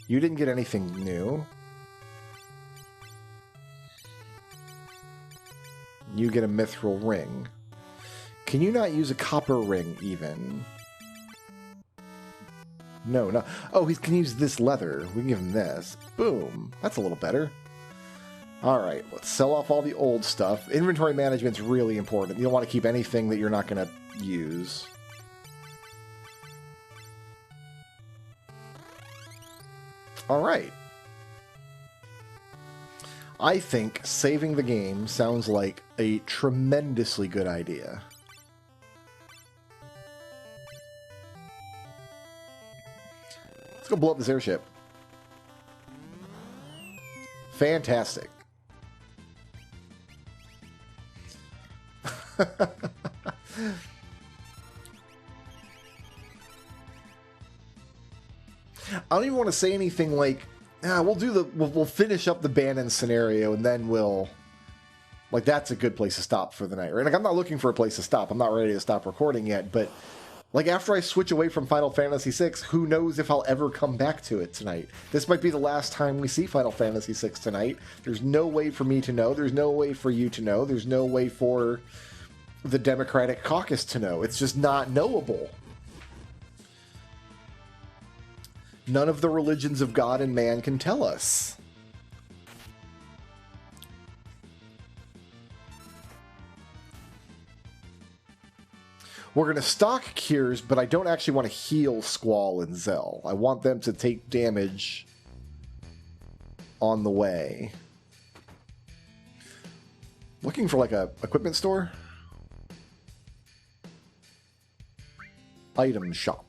You didn't get anything new. You get a mithril ring. Can you not use a copper ring, even? No, no. Oh, he can use this leather. We can give him this. Boom. That's a little better. Alright, let's sell off all the old stuff. Inventory management's really important. You don't want to keep anything that you're not going to use. Alright. I think saving the game sounds like a tremendously good idea. Let's go blow up this airship. Fantastic. I don't even want to say anything like, we'll finish up the Bannon scenario and then we'll, like, that's a good place to stop for the night, right? Like, I'm not looking for a place to stop. I'm not ready to stop recording yet, but like, after I switch away from Final Fantasy VI, who knows if I'll ever come back to it tonight. This might be the last time we see Final Fantasy VI tonight. There's no way for me to know. There's no way for you to know. There's no way for the Democratic Caucus to know. It's just not knowable. None of the religions of God and man can tell us. We're going to stock cures, but I don't actually want to heal Squall and Zell. I want them to take damage on the way. Looking for like a equipment store? Item shop.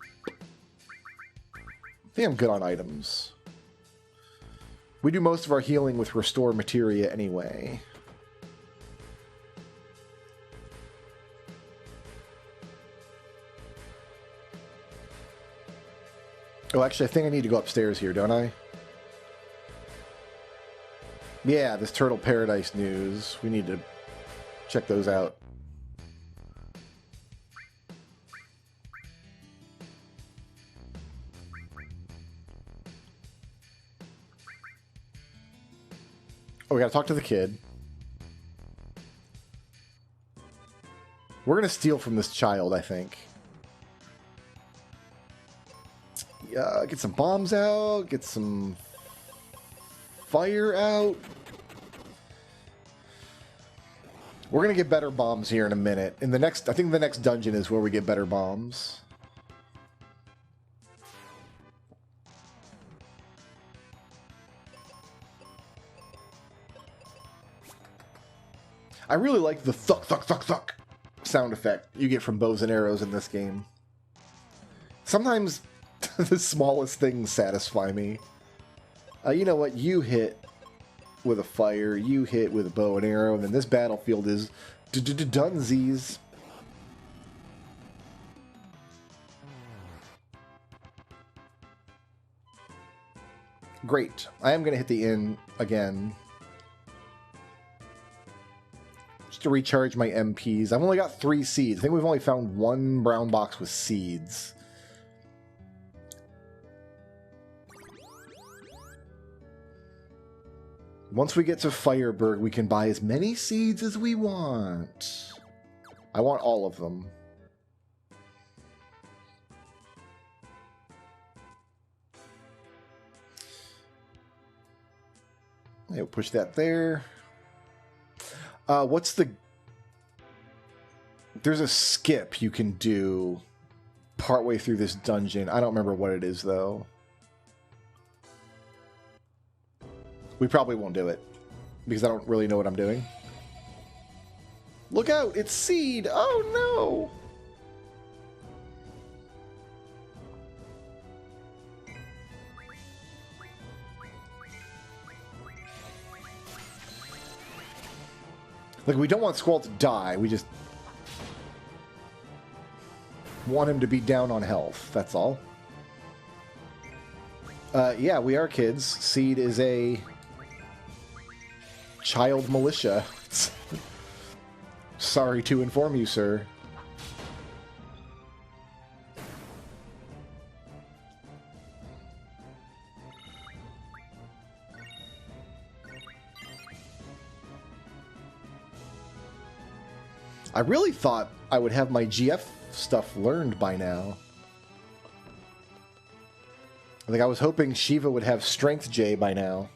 I think I'm good on items. We do most of our healing with Restore Materia anyway. Oh, actually, I think I need to go upstairs here, don't I? Yeah, this Turtle Paradise news. We need to check those out. Oh, we gotta talk to the kid. We're gonna steal from this child, I think. Get some bombs out, get some fire out. We're gonna get better bombs here in a minute. In the next, I think the next dungeon is where we get better bombs. I really like the thunk, thunk, thunk, thunk sound effect you get from bows and arrows in this game. Sometimes the smallest things satisfy me. You know what? You hit with a fire, you hit with a bow and arrow, and then this battlefield is dunsies. Great. I am going to hit the inn again. Just to recharge my MPs. I've only got 3 seeds. I think we've only found 1 brown box with seeds. Once we get to Fireburg, we can buy as many seeds as we want. I want all of them. I'll push that there. What's the... There's a skip you can do partway through this dungeon. I don't remember what it is, though. We probably won't do it, because I don't really know what I'm doing. Look out! It's Seed! Oh, no! Like, we don't want Squall to die, we just want him to be down on health, that's all. Yeah, we are kids. Seed is a child militia. Sorry to inform you, sir. I really thought I would have my GF stuff learned by now. I think I was hoping Shiva would have Strength J by now.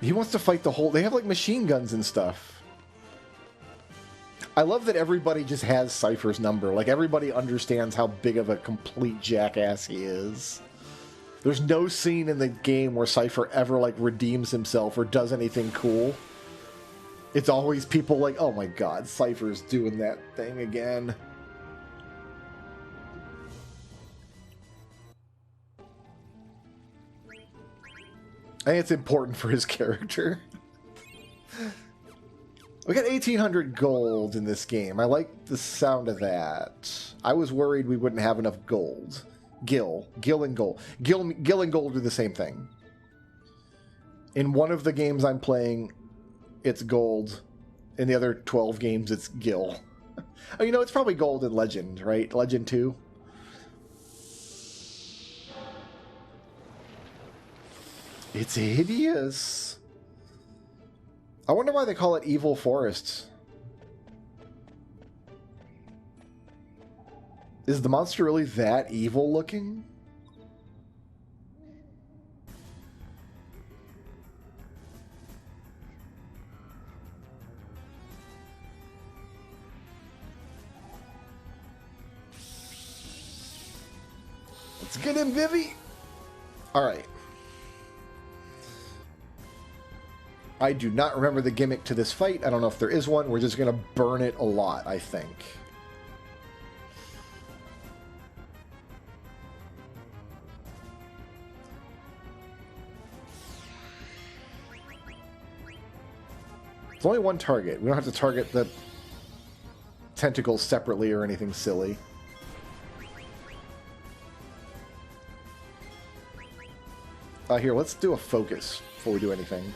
He wants to fight the whole... They have, like, machine guns and stuff. I love that everybody just has Cypher's number. Like, everybody understands how big of a complete jackass he is. There's no scene in the game where Cypher ever, like, redeems himself or does anything cool. It's always people like, oh my god, Cypher's doing that thing again. I think it's important for his character. We got 1,800 gold in this game. I like the sound of that. I was worried we wouldn't have enough gold. Gil and gold. Gil and gold are the same thing. In one of the games I'm playing, it's gold. In the other 12 games, it's Gil. Oh, you know, it's probably gold in Legend, right? Legend 2. It's hideous. I wonder why they call it Evil Forest. Is the monster really that evil looking? Let's get him, Vivi! Alright. I do not remember the gimmick to this fight. I don't know if there is one. We're just going to burn it a lot, I think. It's only one target. We don't have to target the tentacles separately or anything silly. Here, let's do a focus before we do anything.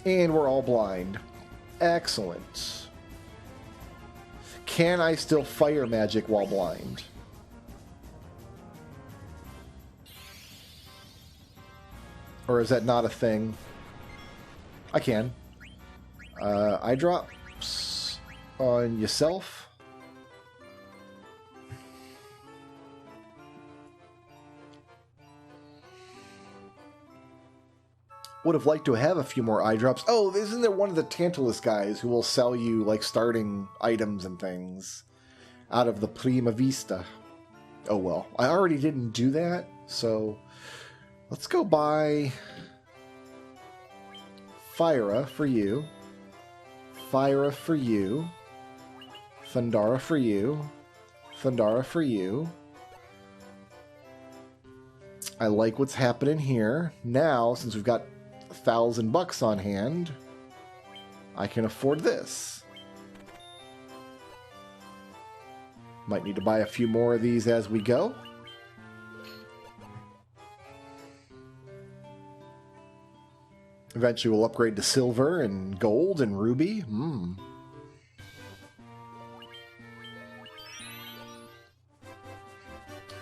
And we're all blind. Excellent. Can I still fire magic while blind? Or is that not a thing? I can. Eye drops on yourself. Would have liked to have a few more eye drops. Oh, isn't there one of the Tantalus guys who will sell you like starting items and things out of the Prima Vista? Oh well, I already didn't do that, so let's go buy Fyra for you, Fyra for you, Thundara for you, Thundara for you. I like what's happening here. Now, since we've got $1,000 on hand, I can afford this. Might need to buy a few more of these as we go. Eventually we'll upgrade to silver and gold and ruby.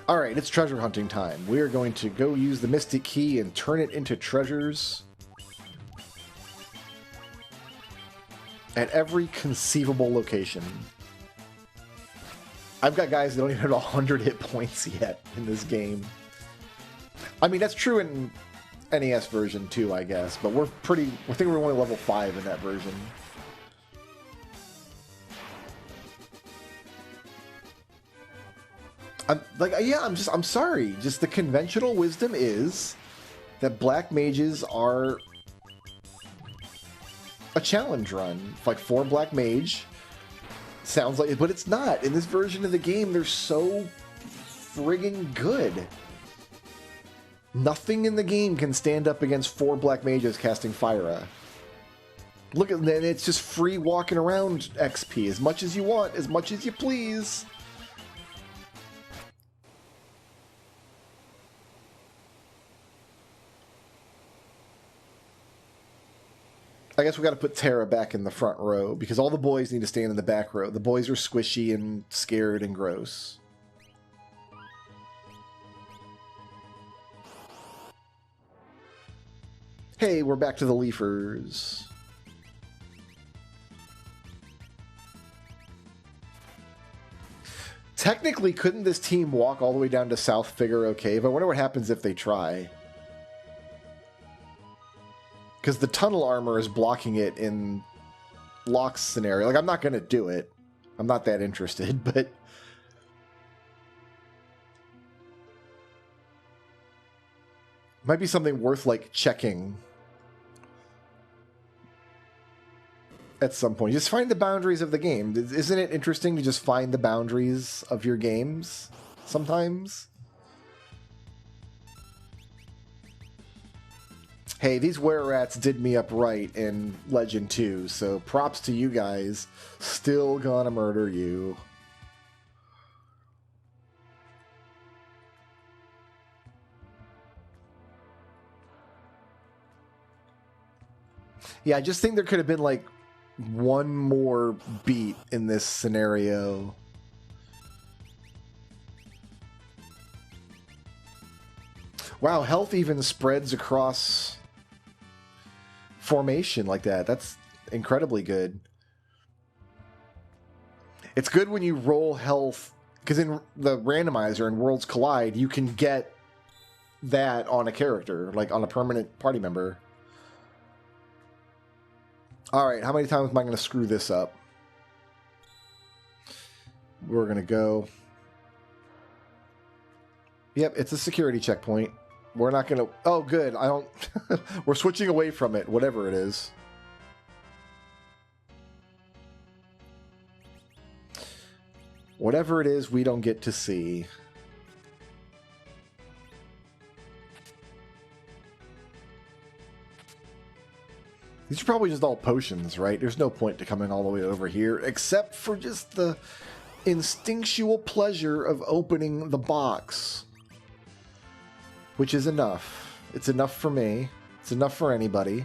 Alright, it's treasure hunting time. We are going to go use the Mystic Key and turn it into treasures at every conceivable location. I've got guys that don't even have 100 hit points yet in this game. I mean, that's true in NES version too, I guess, but I think we're only level 5 in that version. I'm sorry. Just the conventional wisdom is that black mages are a challenge run. Like 4 black mage sounds like it, but it's not. In this version of the game, they're so friggin' good. Nothing in the game can stand up against 4 black mages casting Fyra. Look at that, it's just free walking around XP. As much as you want, as much as you please. I guess we got to put Terra back in the front row because all the boys need to stand in the back row. The boys are squishy and scared and gross. Hey, we're back to the Leafers. Technically, couldn't this team walk all the way down to South Figaro Cave? I wonder what happens if they try. Because the tunnel armor is blocking it in Locke's scenario. Like, I'm not going to do it. I'm not that interested, but... might be something worth, like, checking at some point. Just find the boundaries of the game. Isn't it interesting to just find the boundaries of your games sometimes? Hey, these were-rats did me up right in Legend 2, so props to you guys. Still gonna murder you. Yeah, I just think there could have been, like, one more beat in this scenario. Wow, health even spreads across formation like that. That's incredibly good. It's good when you roll health, because in the randomizer in Worlds Collide, you can get that on a character, like on a permanent party member. Alright, how many times am I going to screw this up? We're going to go... Yep, it's a security checkpoint. We're not going to... Oh, good. I don't... We're switching away from it, whatever it is. Whatever it is, we don't get to see. These are probably just all potions, right? There's no point to coming all the way over here, except for just the instinctual pleasure of opening the box. Which is enough. It's enough for me. It's enough for anybody.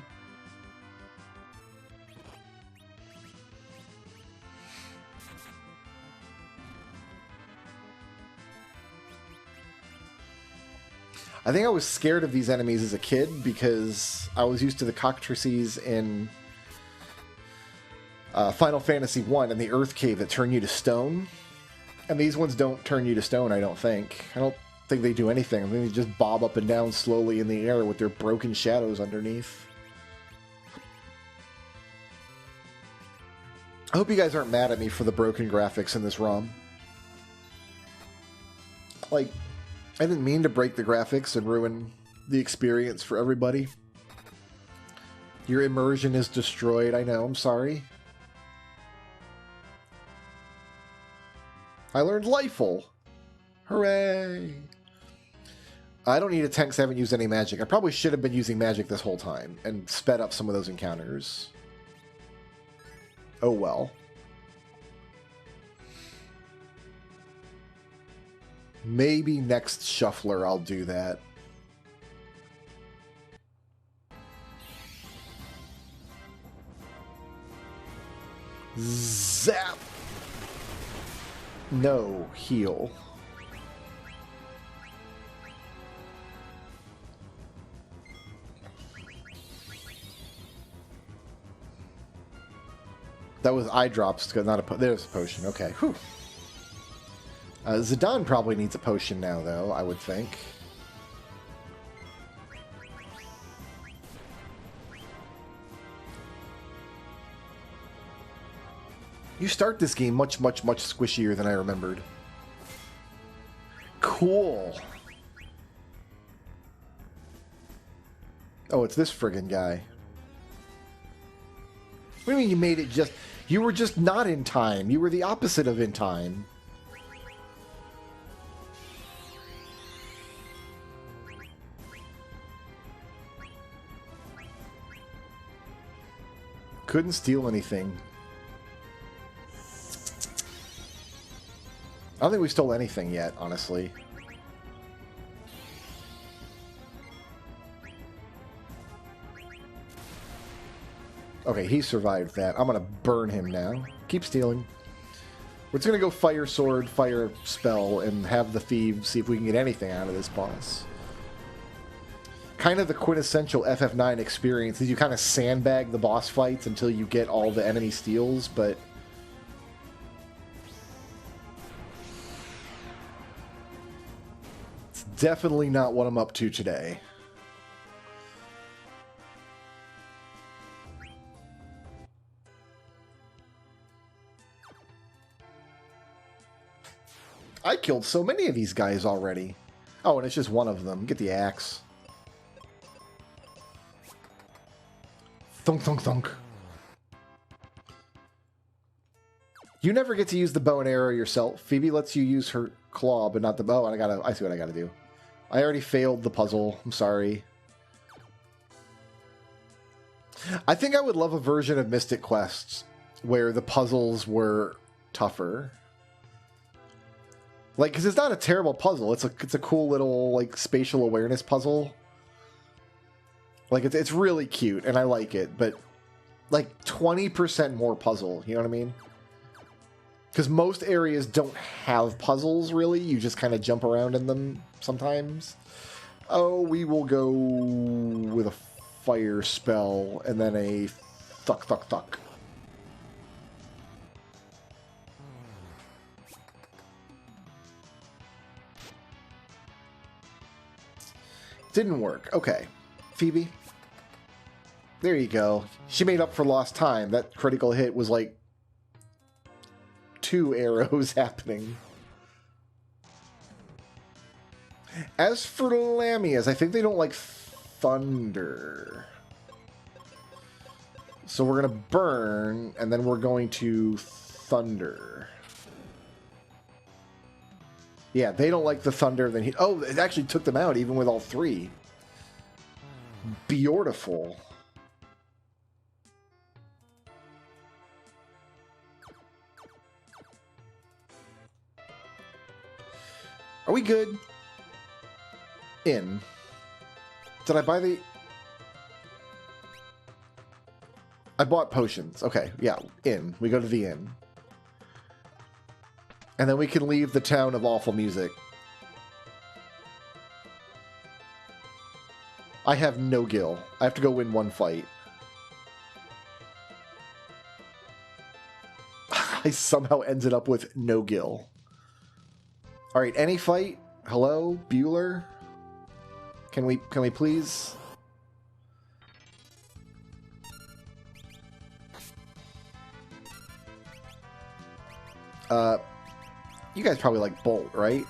I think I was scared of these enemies as a kid because I was used to the cockatrices in Final Fantasy I and the Earth Cave that turn you to stone. And these ones don't turn you to stone, I don't think. I don't think they do anything. I think they just bob up and down slowly in the air with their broken shadows underneath. I hope you guys aren't mad at me for the broken graphics in this ROM. Like, I didn't mean to break the graphics and ruin the experience for everybody. Your immersion is destroyed, I know, I'm sorry. I learned Lifeful. Hooray! I don't need a tank, 'cause I haven't used any magic. I probably should have been using magic this whole time and sped up some of those encounters. Oh well. Maybe next Shuffler I'll do that. Zap! No, heal. That was eye drops, not a there's a potion. Okay, whew. Zidane probably needs a potion now, though, I would think. You start this game much squishier than I remembered. Cool. Oh, it's this friggin' guy. What do you mean you made it just... You were just not in time. You were the opposite of in time. Couldn't steal anything. I don't think we stole anything yet, honestly. Okay, he survived that. I'm gonna burn him now. Keep stealing. We're just gonna go fire sword, fire spell, and have the thieves see if we can get anything out of this boss. Kind of the quintessential FF9 experience is you kind of sandbag the boss fights until you get all the enemy steals, but... it's definitely not what I'm up to today. I killed so many of these guys already. Oh, and it's just one of them. Get the axe. Thunk, thunk, thunk. You never get to use the bow and arrow yourself. Phoebe lets you use her claw, but not the bow, and I see what I gotta do. I already failed the puzzle. I'm sorry. I think I would love a version of Mystic Quest where the puzzles were tougher. Like, because it's not a terrible puzzle. It's a cool little, like, spatial awareness puzzle. Like, it's really cute, and I like it, but, like, 20% more puzzle, you know what I mean? Because most areas don't have puzzles, really. You just kind of jump around in them sometimes. Oh, we will go with a fire spell, and then a thuck, thuck, thuck. Didn't work. Okay. Phoebe. There you go. She made up for lost time. That critical hit was like 2 arrows happening. As for Lamias, I think they don't like thunder. So we're going to burn, and then we're going to thunder. Yeah, they don't like the thunder. Then oh, it actually took them out even with all 3. Beautiful. Are we good? Inn. Did I buy the... I bought potions. Okay, yeah, inn. We go to the inn. And then we can leave the town of awful music. I have no gil. I have to go win one fight. I somehow ended up with no gil. Alright, any fight? Hello, Bueller? Can we please? You guys probably like Bolt, right?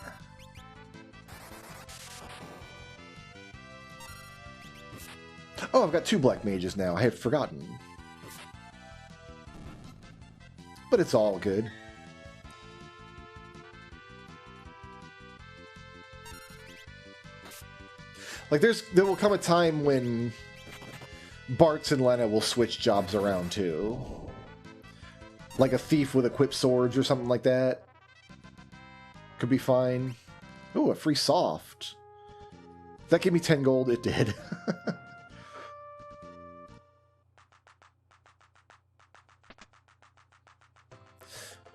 Oh, I've got 2 black mages now. I had forgotten. But it's all good. Like, there will come a time when Bartz and Lena will switch jobs around, too. Like a thief with equipped swords or something like that. Could be fine. Ooh, a free soft. That gave me 10 gold? It did.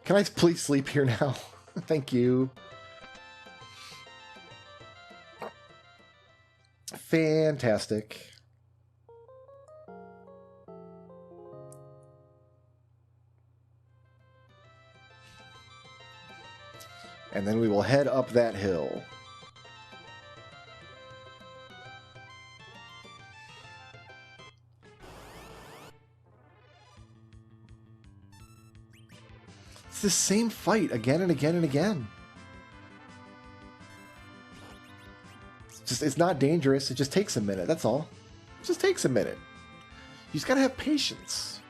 Can I please sleep here now? Thank you. Fantastic. And then we will head up that hill. It's the same fight again and again and again. It's not dangerous. It just takes a minute. That's all. It just takes a minute. You just gotta have patience.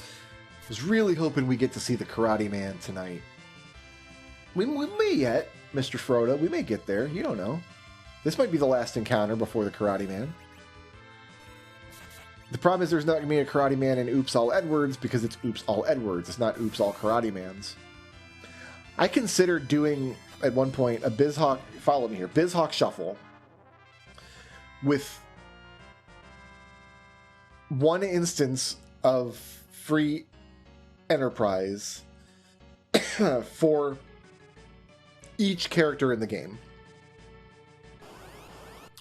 I was really hoping we get to see the Karate Man tonight. We may yet, Mr. Frodo. We may get there. You don't know. This might be the last encounter before the Karate Man. The problem is there's not going to be a Karate Man in Oops All Edwards because it's Oops All Edwards. It's not Oops All Karate Mans. I considered doing, at one point, a BizHawk... Follow me here. BizHawk Shuffle with one instance of free Enterprise for each character in the game.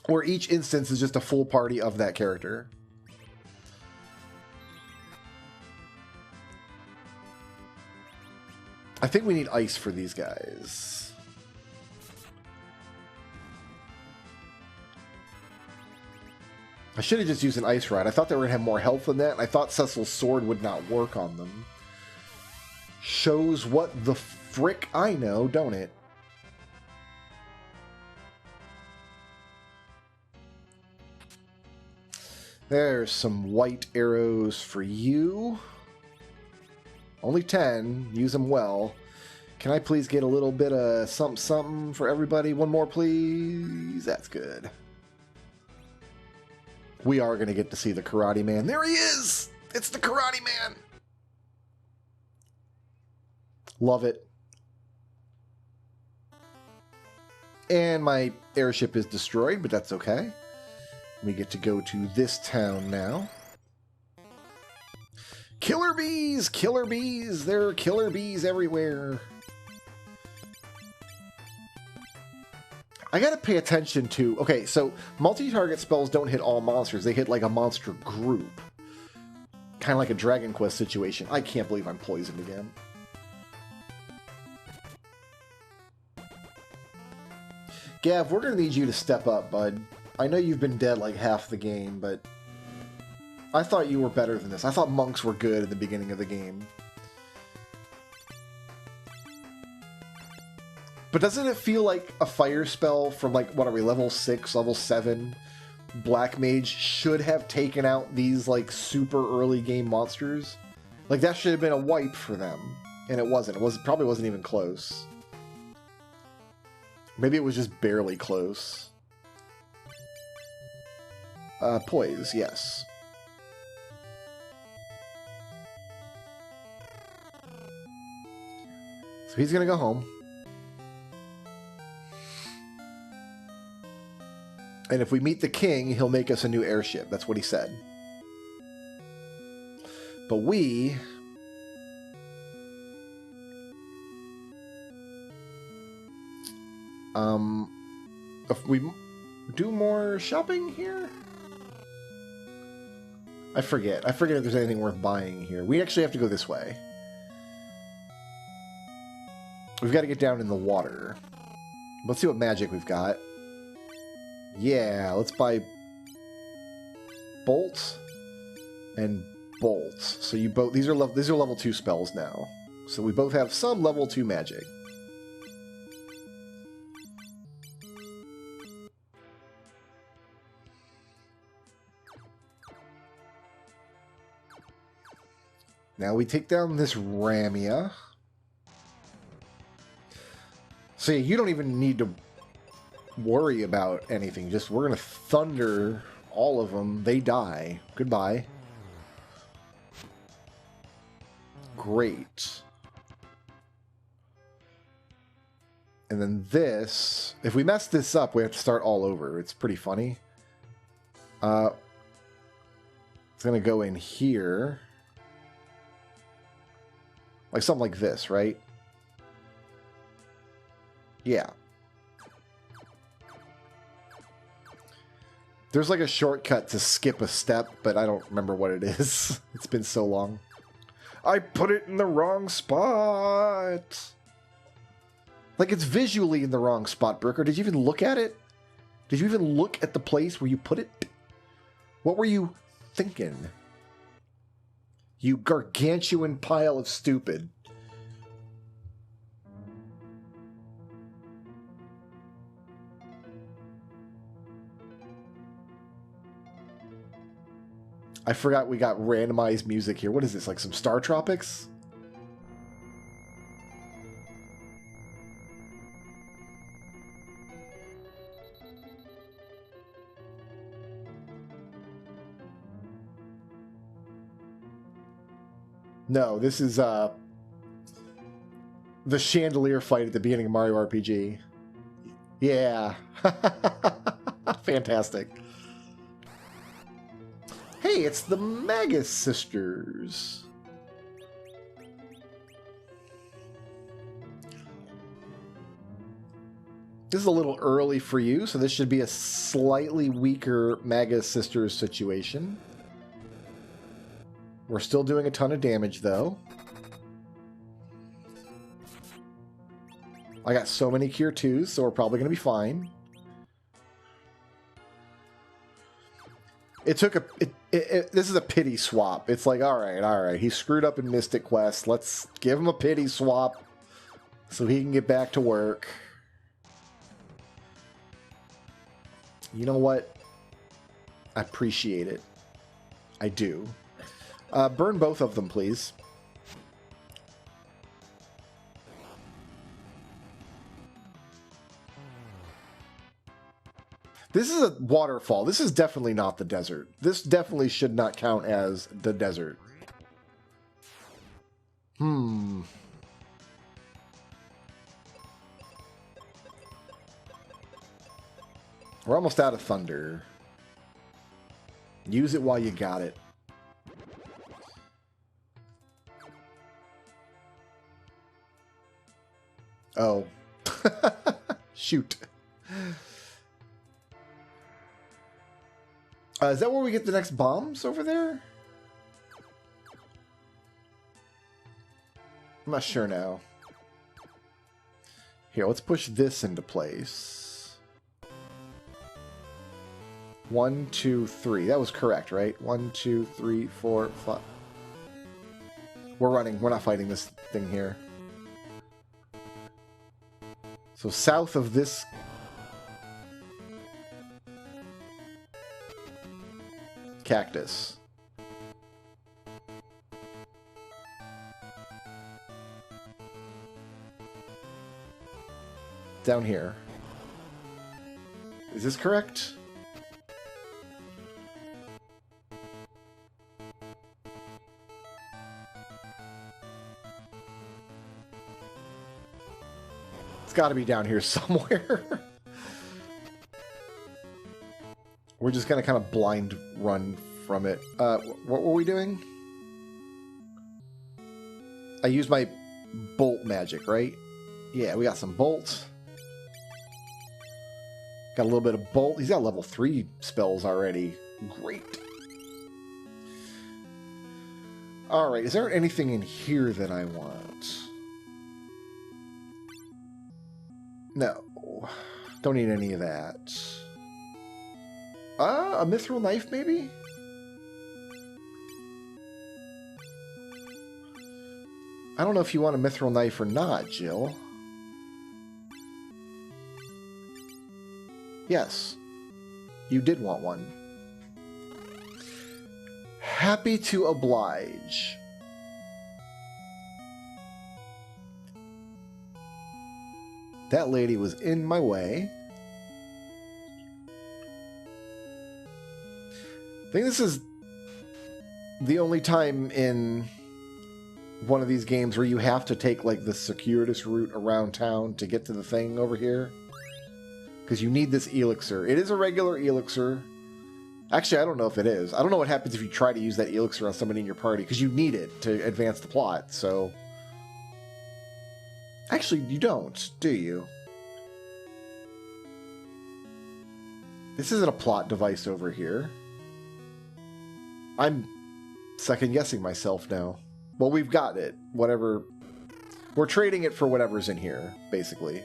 Where each instance is just a full party of that character. I think we need ice for these guys. I should have just used an ice rod. I thought they were going to have more health than that, and I thought Cecil's sword would not work on them. Shows what the frick I know, don't it? There's some white arrows for you. Only 10. Use them well. Can I please get a little bit of something for everybody? One more, please. That's good. We are going to get to see the Karate Man. There he is! It's the Karate Man! Love it. And my airship is destroyed, but that's okay. We get to go to this town now. Killer bees! Killer bees! There are killer bees everywhere. I gotta pay attention to... Okay, so multi-target spells don't hit all monsters. They hit like a monster group. Kind of like a Dragon Quest situation. I can't believe I'm poisoned again. Gav, we're gonna need you to step up, bud. I know you've been dead like half the game, but... I thought you were better than this. I thought monks were good at the beginning of the game. But doesn't it feel like a fire spell from, like, what are we, level 6, level 7? Black Mage should have taken out these, like, super early game monsters? Like, that should have been a wipe for them. And it wasn't. Probably wasn't even close. Maybe it was just barely close. Poise, yes. So he's gonna go home. And if we meet the king, he'll make us a new airship. That's what he said. But we If we do more shopping here? I forget if there's anything worth buying here. We actually have to go this way. We've got to get down in the water. Let's see what magic we've got. Yeah, let's buy Bolt and Bolt. So you both these are level 2 spells now. So we both have some level 2 magic. Now we take down this Ramia. So you don't even need to worry about anything. Just we're going to thunder all of them. They die. Goodbye. Great. And then this, if we mess this up, we have to start all over. It's pretty funny. It's going to go in here. Like something like this, right? Yeah. There's like a shortcut to skip a step, but I don't remember what it is. It's been so long. I put it in the wrong spot. Like it's visually in the wrong spot, Brooker. Did you even look at it? Did you even look at the place where you put it? What were you thinking? You gargantuan pile of stupid. I forgot we got randomized music here. What is this, like some Star Tropics? No, this is the chandelier fight at the beginning of Mario RPG. Yeah. Fantastic. Hey, it's the Magus Sisters. This is a little early for you, so this should be a slightly weaker Magus Sisters situation. We're still doing a ton of damage, though. I got so many Cure 2s, so we're probably going to be fine. It took a... this is a pity swap. It's like, alright. He screwed up in Mystic Quest. Let's give him a pity swap so he can get back to work. You know what? I appreciate it. I do. Burn both of them, please. This is a waterfall. This is definitely not the desert. This definitely should not count as the desert. We're almost out of thunder. Use it while you got it. Oh. Shoot. Is that where we get the next bombs over there? I'm not sure now. Here, let's push this into place. 1, 2, 3. That was correct, right? 1, 2, 3, 4, 5. We're running. We're not fighting this thing here. So south of this... cactus. Down here. Is this correct? It's got to be down here somewhere. We're just going to kind of blind run from it. What were we doing? I used my bolt magic, right? Yeah, we got some bolt. Got a little bit of bolt. He's got level 3 spells already. Great. Alright, is there anything in here that I want? No. Don't need any of that. A mithril knife, maybe? I don't know if you want a mithril knife or not, Jill. Yes. You did want one. Happy to oblige. That lady was in my way. I think this is the only time in one of these games where you have to take like the circuitous route around town to get to the thing over here. Because you need this elixir. It is a regular elixir. Actually, I don't know if it is. I don't know what happens if you try to use that elixir on somebody in your party, because you need it to advance the plot, so... Actually, you don't, do you? This isn't a plot device over here. I'm second-guessing myself now. Well, we've got it. Whatever... We're trading it for whatever's in here, basically.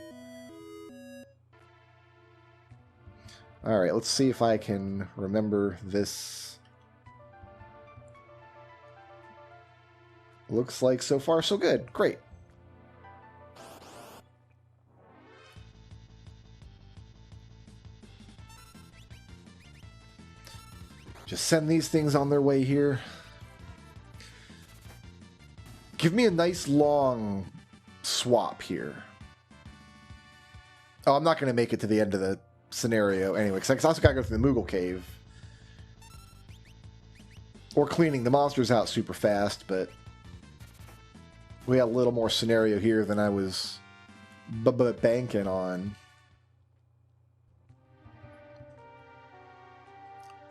Alright, let's see if I can remember this. Looks like so far so good. Great. Just send these things on their way here. Give me a nice long swap here. Oh, I'm not going to make it to the end of the scenario anyway, because I also gotta go through the Moogle Cave. Or cleaning the monsters out super fast, but we got a little more scenario here than I was banking on.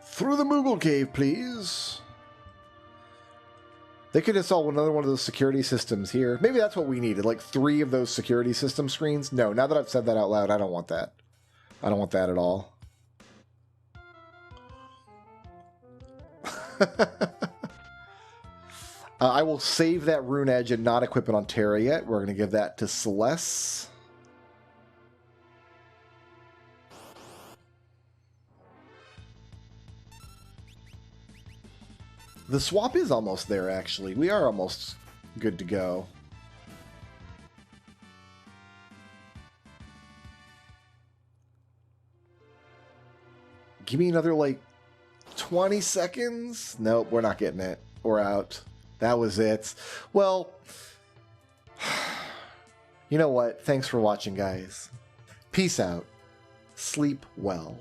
Through the Moogle Cave, please. They could install another one of those security systems here. Maybe that's what we needed, like 3 of those security system screens. No, now that I've said that out loud, I don't want that. I don't want that at all. I will save that Rune Edge and not equip it on Terra yet. We're going to give that to Celeste. The swap is almost there, actually. We are almost good to go. Give me another, like, 20 seconds? Nope, we're not getting it. We're out. That was it. Well, you know what? Thanks for watching, guys. Peace out. Sleep well.